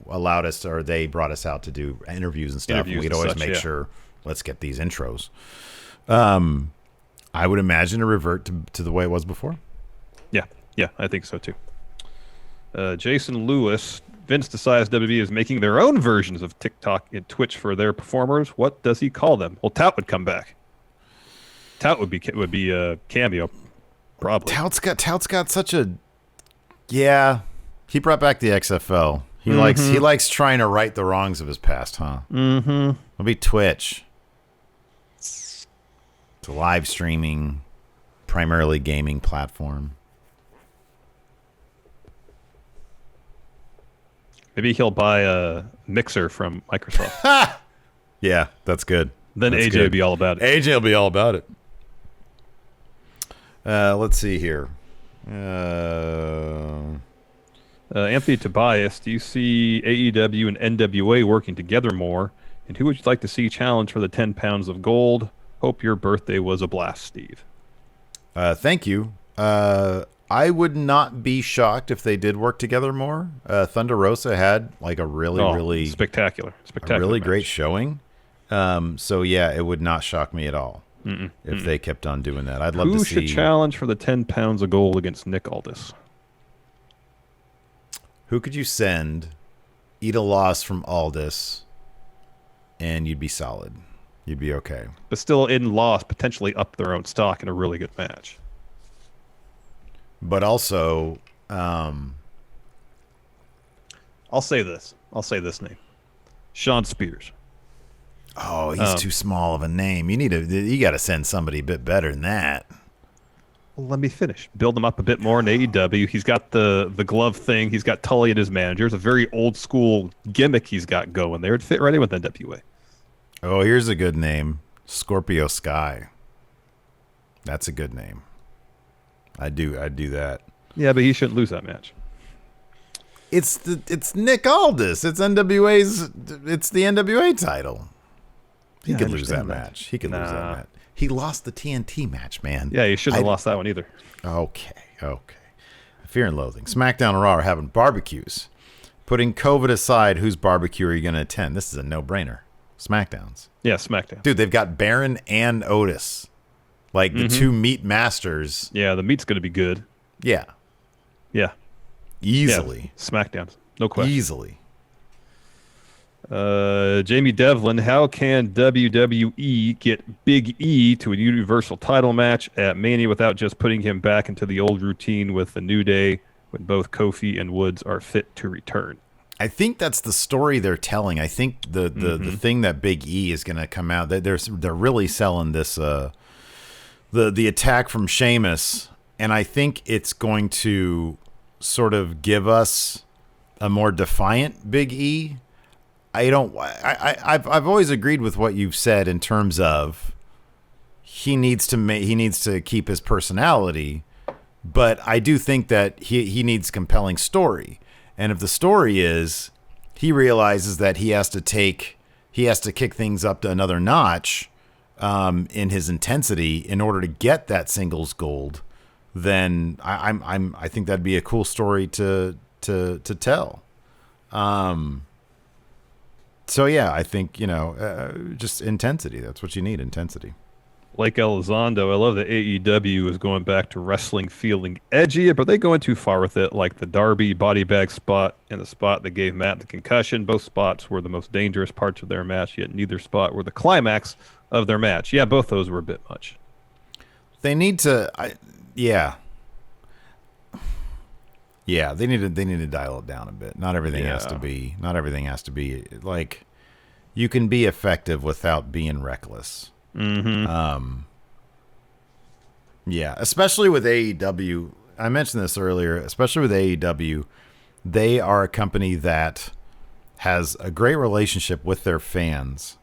they brought us out to do interviews and stuff. And we'd always make sure, let's get these intros. I would imagine to revert to the way it was before. Yeah, I think so too. Jason Lewis. Vince decides WWE is making their own versions of TikTok and Twitch for their performers. What does he call them? Well, Tout would come back. Tout would be Cameo, probably. Tout's got such a, yeah. He brought back the XFL. He likes trying to right the wrongs of his past, huh? Mm-hmm. It'll be Twitch. It's a live streaming, primarily gaming platform. Maybe he'll buy a mixer from Microsoft. Yeah, that's good. Then that's AJ good. will be all about it. AJ will be all about it. Let's see here. Anthony Tobias, do you see AEW and NWA working together more? And who would you like to see challenge for the 10 pounds of gold? Hope your birthday was a blast, Steve. Thank you. I would not be shocked if they did work together more. Thunder Rosa had like a really spectacular really match. great showing. So yeah, it would not shock me at all if they kept on doing that. I'd love to see. Who should challenge for the 10 pounds of gold against Nick Aldis? Who could you send, eat a loss from Aldis, and you'd be solid. You'd be okay. But still in loss, potentially up their own stock in a really good match. But also, I'll say this name. Sean Spears. Oh, he's too small of a name. You got to send somebody a bit better than that. Well, let me finish. Build him up a bit more in AEW. He's got the glove thing. He's got Tully and his manager. It's a very old school gimmick he's got going there. It'd fit right in with NWA. Oh, here's a good name. Scorpio Sky. That's a good name. I'd do that. Yeah, but he shouldn't lose that match. It's Nick Aldis. It's the NWA title. He could lose that match. He could lose that match. He lost the TNT match, man. Yeah, he shouldn't have lost that one either. Okay. Fear and Loathing. SmackDown and Raw are having barbecues. Putting COVID aside, whose barbecue are you going to attend? This is a no-brainer. SmackDown's. Yeah, SmackDown. Dude, they've got Baron and Otis. Like the two meat masters. Yeah, the meat's going to be good. Yeah. Easily. Yeah, SmackDown. No question. Easily. Jamie Devlin, how can WWE get Big E to a Universal title match at Mania without just putting him back into the old routine with the New Day when both Kofi and Woods are fit to return? I think that's the story they're telling. I think the thing that Big E is going to come out, that they're really selling this the attack from Sheamus, and I think it's going to sort of give us a more defiant Big E. I've always agreed with what you've said in terms of he needs to keep his personality, but I do think that he needs compelling story. And if the story is he realizes that he has to kick things up to another notch in his intensity in order to get that singles gold, then I think that'd be a cool story to tell. So yeah, I think just intensity. That's what you need, intensity. Like Elizondo, I love that AEW is going back to wrestling feeling edgy, but they going too far with it, like the Darby body bag spot and the spot that gave Matt the concussion. Both spots were the most dangerous parts of their match, yet neither spot were the climax of their match. Yeah, both those were a bit much. They need to, yeah, they need to dial it down a bit. Not everything has to be like, you can be effective without being reckless. Mm-hmm. Yeah, especially with AEW. I mentioned this earlier, especially with AEW, they are a company that has a great relationship with their fans,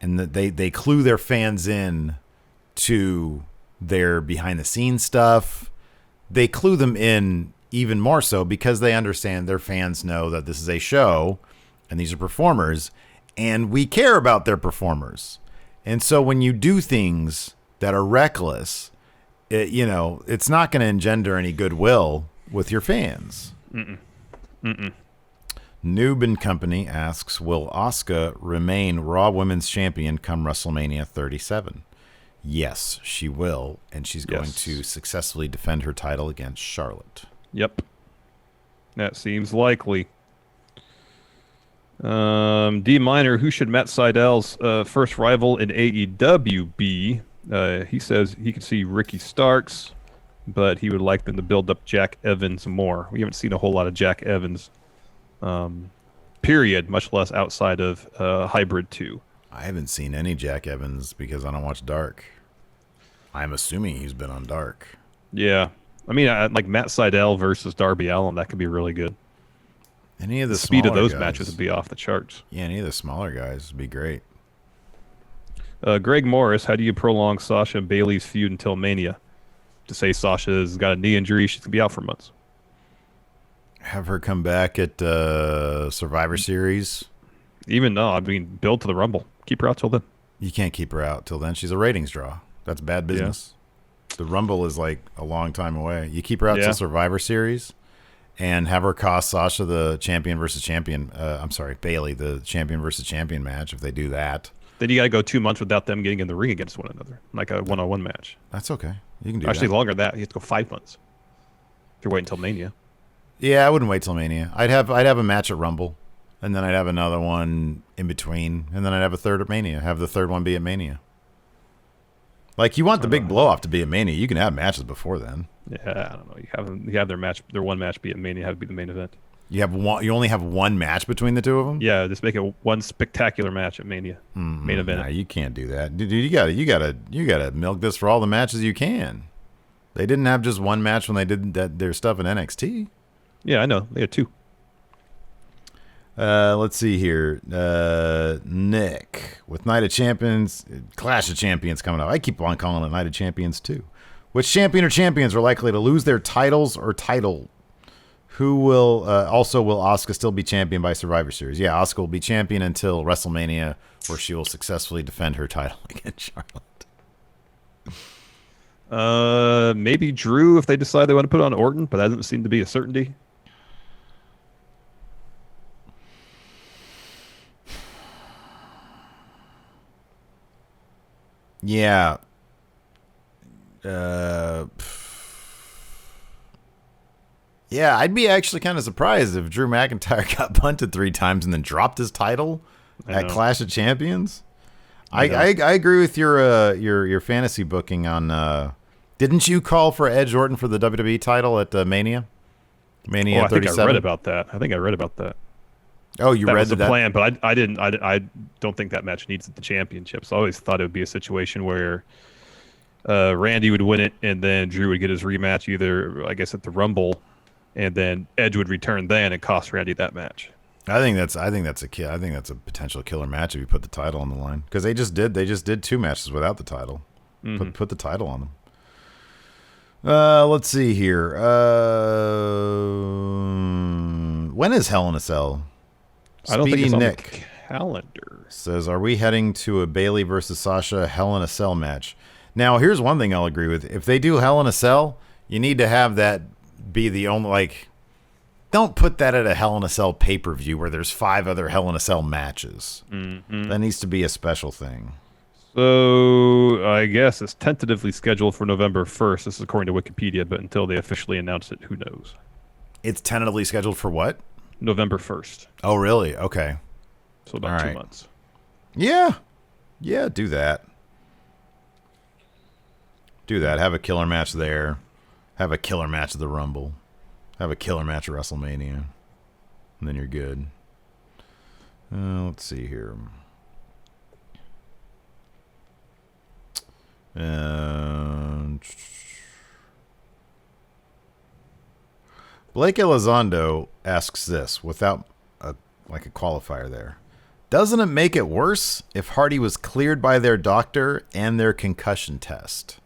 and that they clue their fans in to their behind the scenes stuff. They clue them in even more so because they understand their fans know that this is a show and these are performers, and we care about their performers. And so when you do things that are reckless, it's not going to engender any goodwill with your fans. Noob and Company asks, will Asuka remain Raw Women's Champion come WrestleMania 37? Yes, she will, and she's going to successfully defend her title against Charlotte. Yep. That seems likely. D Minor, who should Matt Seidel's first rival in AEW be? He says he could see Ricky Starks, but he would like them to build up Jack Evans more. We haven't seen a whole lot of Jack Evans, period, much less outside of Hybrid 2. I haven't seen any Jack Evans because I don't watch Dark. I'm assuming he's been on Dark. Yeah. I mean, like Matt Seidel versus Darby Allin, that could be really good. Any of the speed of those guys, matches would be off the charts. Yeah, any of the smaller guys would be great. Greg Morris, how do you prolong Sasha and Bayley's feud until Mania? To say Sasha's got a knee injury, she's going to be out for months. Have her come back at Survivor Series. Even though, I mean, build to the Rumble. Keep her out till then. You can't keep her out till then. She's a ratings draw. That's bad business. Yeah. The Rumble is like a long time away. You keep her out till Survivor Series and have her cost Sasha the champion versus champion. Bayley the champion versus champion match if they do that. Then you got to go 2 months without them getting in the ring against one another, like a one-on-one match. That's okay. You can do Actually, that. Longer than that. You have to go 5 months if you're waiting until Mania. Yeah, I wouldn't wait till Mania. I'd have a match at Rumble, and then I'd have another one in between, and then I'd have a third at Mania. Have the third one be at Mania. Like, you want the big blow-off to be at Mania. You can have matches before then. Yeah, I don't know. You have their one match be at Mania, have it be the main event. You only have one match between the two of them? Yeah, just make it one spectacular match at Mania. Main event. Nah, you can't do that. Dude, you gotta milk this for all the matches you can. They didn't have just one match when they did their stuff in NXT. Yeah, I know. They had 2. Let's see here. Nick, with Night of Champions, Clash of Champions coming up. I keep on calling it Night of Champions too. Which champion or champions are likely to lose their titles or title? Who will Asuka still be champion by Survivor Series? Yeah, Asuka will be champion until WrestleMania, where she will successfully defend her title against Charlotte. Maybe Drew if they decide they want to put on Orton, but that doesn't seem to be a certainty. Yeah. Yeah, I'd be actually kind of surprised if Drew McIntyre got punted 3 times and then dropped his title at Clash of Champions. I agree with your fantasy booking on. Didn't you call for Edge Orton for the WWE title at Mania? Mania 37. I think I read about that. Oh, you that read was the plan, but I didn't. I don't think that match needs the championships. I always thought it would be a situation where Randy would win it, and then Drew would get his rematch, either I guess at the Rumble, and then Edge would return then and cost Randy that match. I think that's a potential killer match if you put the title on the line, because they just did 2 matches without the title. Put the title on them. Let's see here. When is Hell in a Cell? I don't think it's on Nick the calendar. Says, are we heading to a Bayley versus Sasha Hell in a Cell match? Now, here's one thing I'll agree with. If they do Hell in a Cell, you need to have that be the only, like, don't put that at a Hell in a Cell pay-per-view where there's 5 other Hell in a Cell matches. That needs to be a special thing. So I guess it's tentatively scheduled for November 1st. This is according to Wikipedia, but until they officially announce it, who knows? It's tentatively scheduled for what? November 1st. Oh, really? Okay. So about 2 months. Yeah. Yeah, do that. Do that. Have a killer match there. Have a killer match at the Rumble. Have a killer match at WrestleMania. And then you're good. Let's see here. Blake Elizondo asks this without a qualifier there. Doesn't it make it worse if Hardy was cleared by their doctor and their concussion test?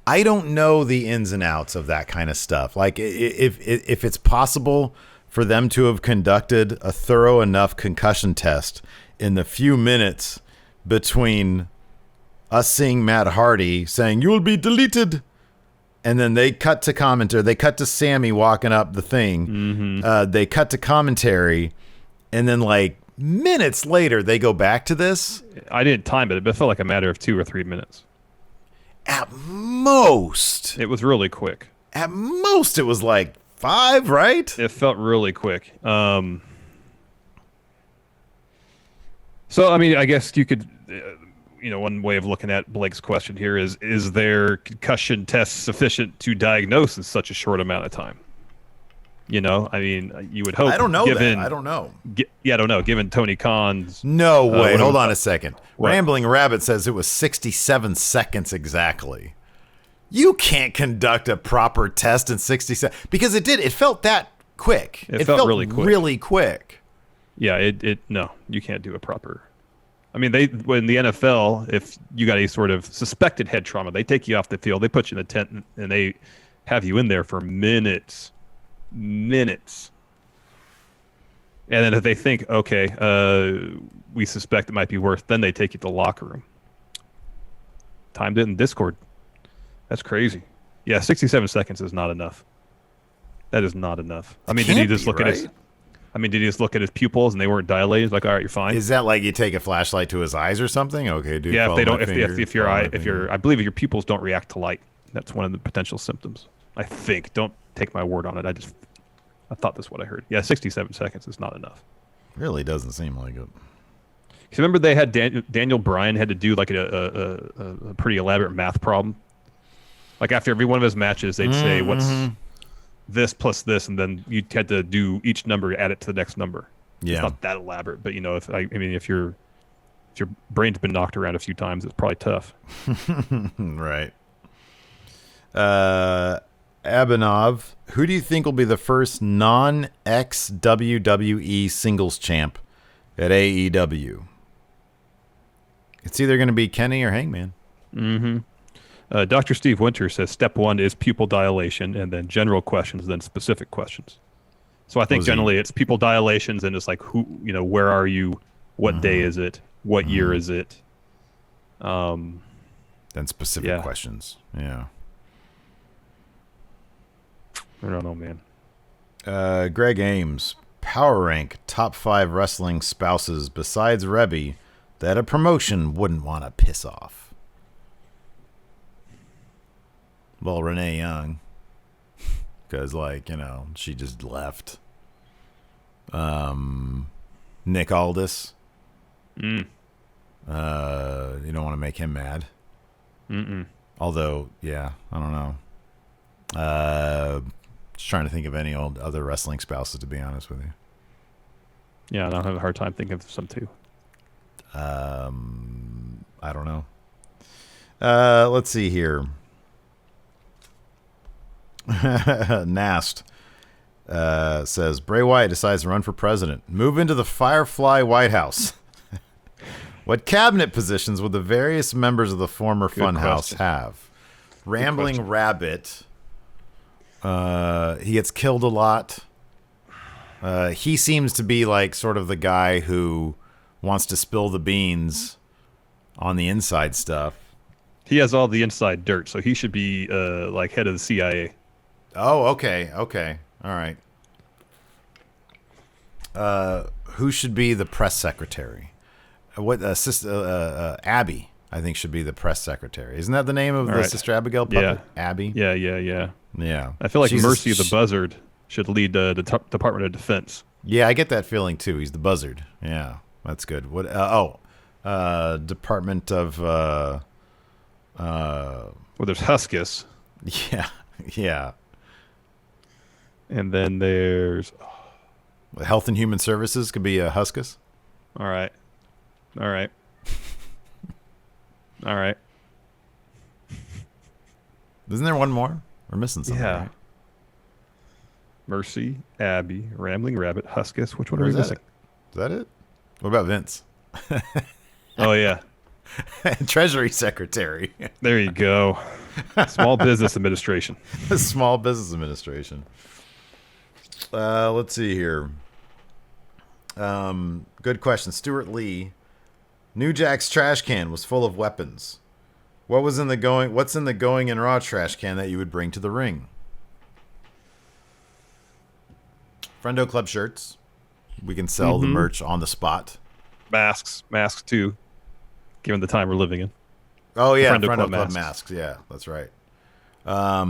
I don't know the ins and outs of that kind of stuff. Like, if it's possible for them to have conducted a thorough enough concussion test in the few minutes between us seeing Matt Hardy saying, "You will be deleted," and then they cut to commentary. They cut to Sammy walking up the thing. They cut to commentary, and then like minutes later, they go back to this. I didn't time it, but it felt like a matter of 2 or 3 minutes. At most. It was really quick. At most, it was like 5, right? It felt really quick. So, I mean, I guess you could, one way of looking at Blake's question here is their concussion test sufficient to diagnose in such a short amount of time? I mean, you would hope. I don't know that. I don't know. I don't know. Given Tony Khan's. No way. Hold on a second. What? Rambling Rabbit says it was 67 seconds exactly. You can't conduct a proper test in 60 seconds because it did. It felt that quick. It felt really quick. Really quick. Yeah. No, you can't do a proper. I mean, in the NFL, if you got any sort of suspected head trauma, they take you off the field, they put you in a tent, and they have you in there for minutes. And then if they think, okay, we suspect it might be worse, then they take you to the locker room. Timed it in Discord. That's crazy. Yeah, 67 seconds is not enough. That is not enough. I mean, did he just look at his? I mean, did he just look at his pupils and they weren't dilated? Like, all right, you're fine. Is that like you take a flashlight to his eyes or something? Okay, dude. Yeah, if they don't, I believe if your pupils don't react to light, that's one of the potential symptoms. I think. Don't take my word on it. I thought that's what I heard. Yeah, 67 seconds is not enough. Really doesn't seem like it. Because remember they had Daniel Bryan had to do like a pretty elaborate math problem. Like after every one of his matches, they'd say what's this plus this, and then you had to do each number, add it to the next number. Yeah, it's not that elaborate, but if your brain's been knocked around a few times, it's probably tough. Right. Abinov, who do you think will be the first non-ex-WWE singles champ at AEW? It's either going to be Kenny or Hangman. Dr. Steve Winter says step 1 is pupil dilation, and then general questions, then specific questions. So I think generally it's pupil dilations, and it's like where are you? What day is it? What year is it? Then specific questions. Yeah. I don't know, man. Greg Ames, power rank top 5 wrestling spouses besides Rebby that a promotion wouldn't want to piss off. Well, Renee Young, because she just left. Nick Aldis. You don't want to make him mad. Although, yeah, I don't know. Just trying to think of any other wrestling spouses, to be honest with you. Yeah, I have a hard time thinking of some too. I don't know. Let's see here. Nast says Bray Wyatt decides to run for president. Move into the Firefly White House. What cabinet positions would the various members of the former Funhouse have? Rambling Rabbit. He gets killed a lot. He seems to be like sort of the guy who wants to spill the beans on the inside stuff. He has all the inside dirt, so he should be like head of the CIA. Oh, okay. All right. Who should be the press secretary? Abby, I think, should be the press secretary. Isn't that the name of the Sister Abigail puppet? Yeah. Abby? Yeah. I feel like Mercy the Buzzard should lead the Department of Defense. Yeah, I get that feeling too. He's the buzzard. Yeah, that's good. What? Department of. Well, there's Huskus. Yeah. And then there's Health and Human Services could be a Huskus. All right. Isn't there one more? We're missing something. Yeah. Right? Mercy, Abby, Rambling Rabbit, Huskus. Which one are we missing? Is that it? What about Vince? Oh, yeah. Treasury Secretary. There you go. Small Business Administration. Small Business Administration. Let's see here. Good question. Stuart Lee. New Jack's trash can was full of weapons. What's in the going in Raw trash can that you would bring to the ring? Friendo Club shirts. We can sell the merch on the spot. Masks too, given the time we're living in. Oh yeah, Friendo Club masks. Yeah, that's right. I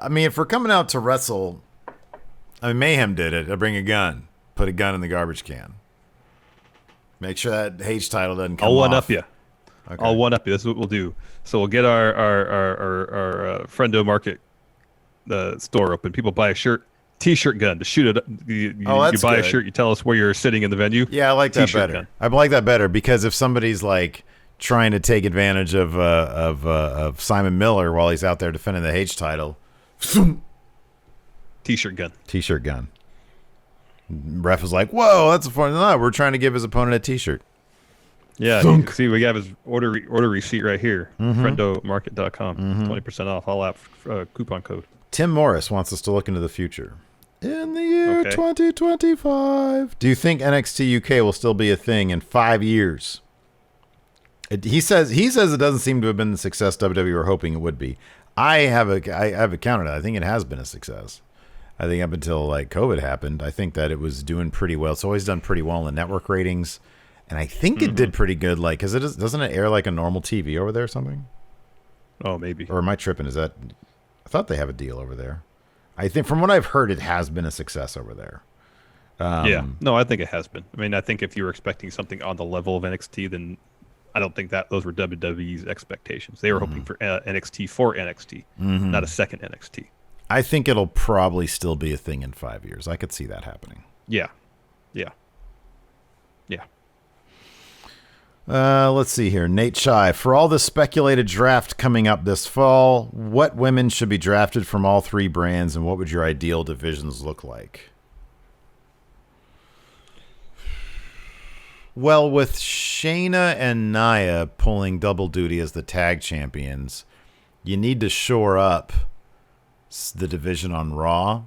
mean, if we're coming out to wrestle, Mayhem did it. I bring a gun, put a gun in the garbage can. Make sure that H title doesn't come off. I'll one up you. Okay. I'll one up you. That's what we'll do. So we'll get our Friendo Market store open. People buy a shirt, T-shirt gun to shoot it. You buy good. a shirt. You tell us where you're sitting in the venue. Yeah, I like that T-shirt better. gun. I like that better because if somebody's like trying to take advantage of Simon Miller while he's out there defending the H title, T-shirt gun. T-shirt gun. Ref is like, whoa, that's a fun. No, we're trying to give his opponent a T-shirt. Yeah, you can see we have his order receipt right here. FriendoMarket.com. 20% off. All out coupon code. Tim Morris wants us to look into the future. In the year 2025. Do you think NXT UK will still be a thing in 5 years? He says it doesn't seem to have been the success WWE were hoping it would be. I have accounted it. I think it has been a success. I think up until like COVID happened, I think that it was doing pretty well. It's always done pretty well in the network ratings, and I think it did pretty good. Like, because doesn't it air like a normal TV over there or something? Oh, maybe. Or am I tripping? I thought they have a deal over there. I think from what I've heard, it has been a success over there. Yeah, no, I think it has been. I mean, I think if you were expecting something on the level of NXT, then I don't think those were WWE's expectations. They were hoping for NXT for NXT, not a second NXT. I think it'll probably still be a thing in 5 years. I could see that happening. Yeah. Let's see here. Nate Shy. For all the speculated draft coming up this fall, what women should be drafted from all three brands, and what would your ideal divisions look like? Well, with Shayna and Nia pulling double duty as the tag champions, you need to shore up the division on Raw.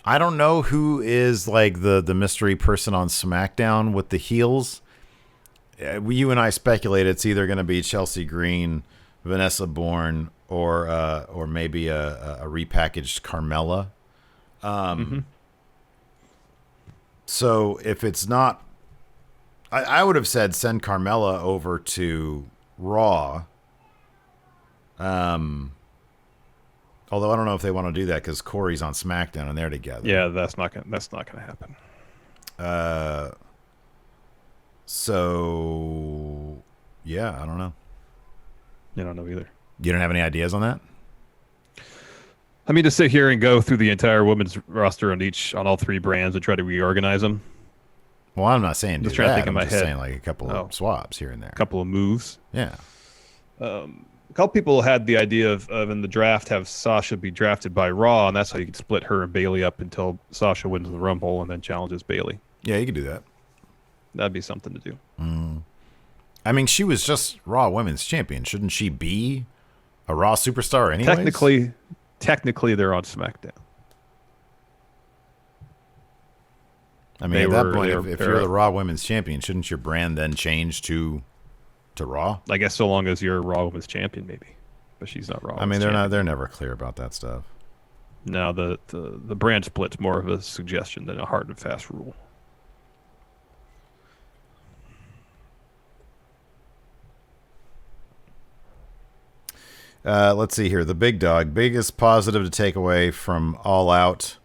I don't know who is like the mystery person on SmackDown with the heels. You and I speculate it's either going to be Chelsea Green, Vanessa Bourne, or maybe a repackaged Carmella. So if it's not, I would have said send Carmella over to Raw. Although I don't know if they want to do that because Corey's on SmackDown and they're together. Yeah, that's not gonna happen. So yeah, I don't know. You don't know either. You don't have any ideas on that? I mean, to sit here and go through the entire women's roster on all three brands and try to reorganize them. Well, I'm not saying just do trying that. to think in I'm my just head. saying like a couple of swaps here and there. A couple of moves. Yeah. A couple people had the idea of in the draft have Sasha be drafted by Raw, and that's how you could split her and Bayley up until Sasha wins the Rumble and then challenges Bayley. Yeah, you could do that. That'd be something to do. I mean, she was just Raw Women's Champion. Shouldn't she be a Raw superstar anyways? Technically, they're on SmackDown. I mean, at that point, if you're the Raw Women's Champion, shouldn't your brand then change to Raw? I guess so long as you're Raw Women's Champion, maybe. But she's not Raw. I mean, they're never clear about that stuff. No, the brand split's more of a suggestion than a hard and fast rule. Let's see here. The big dog. Biggest positive to take away from All Out.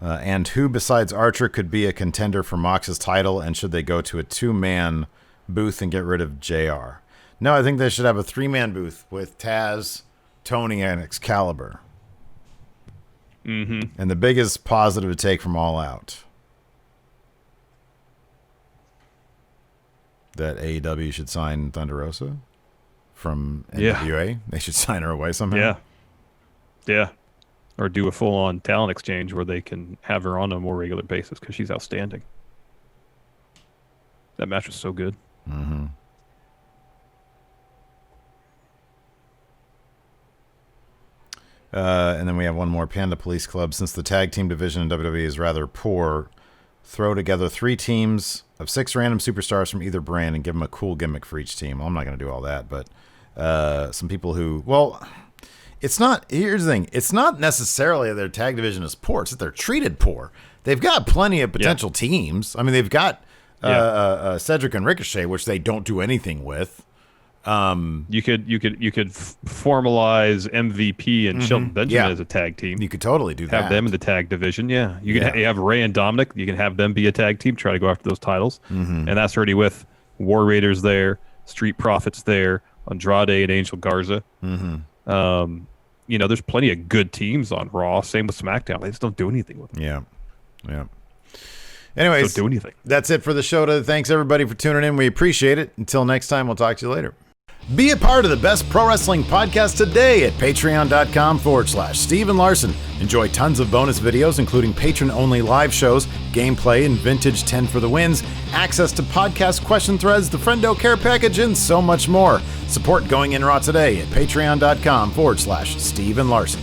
And who besides Archer could be a contender for Mox's title? And should they go to a 2-man booth and get rid of JR? No, I think they should have a 3-man booth with Taz, Tony, and Excalibur. Mm-hmm. And the biggest positive to take from All Out. That AEW should sign Thunder Rosa from NWA. Yeah. They should sign her away somehow. Yeah. Or do a full-on talent exchange where they can have her on a more regular basis because she's outstanding. That match was so good. Mm-hmm. And then we have one more. Panda Police Club. Since the tag team division in WWE is rather poor, throw together 3 teams of 6 random superstars from either brand and give them a cool gimmick for each team. Well, I'm not going to do all that, but some people who... Well, it's not... Here's the thing. It's not necessarily their tag division is poor. It's that they're treated poor. They've got plenty of potential teams. I mean, they've got Cedric and Ricochet, which they don't do anything with. You could formalize MVP and Shelton Benjamin as a tag team. You could totally do that. Have them in the tag division. Yeah, you can have Ray and Dominic. You can have them be a tag team. Try to go after those titles, and that's already with War Raiders there, Street Profits there, Andrade and Angel Garza. There's plenty of good teams on Raw. Same with SmackDown. They just don't do anything with them. Yeah. Anyways, don't do anything. That's it for the show. Thanks everybody for tuning in. We appreciate it. Until next time, we'll talk to you later. Be a part of the best pro wrestling podcast today at patreon.com/Steve and Larson. Enjoy tons of bonus videos, including patron-only live shows, gameplay, and vintage 10 for the wins, access to podcast question threads, the Friendo Care Package, and so much more. Support Going In Raw today at patreon.com/Steve and Larson.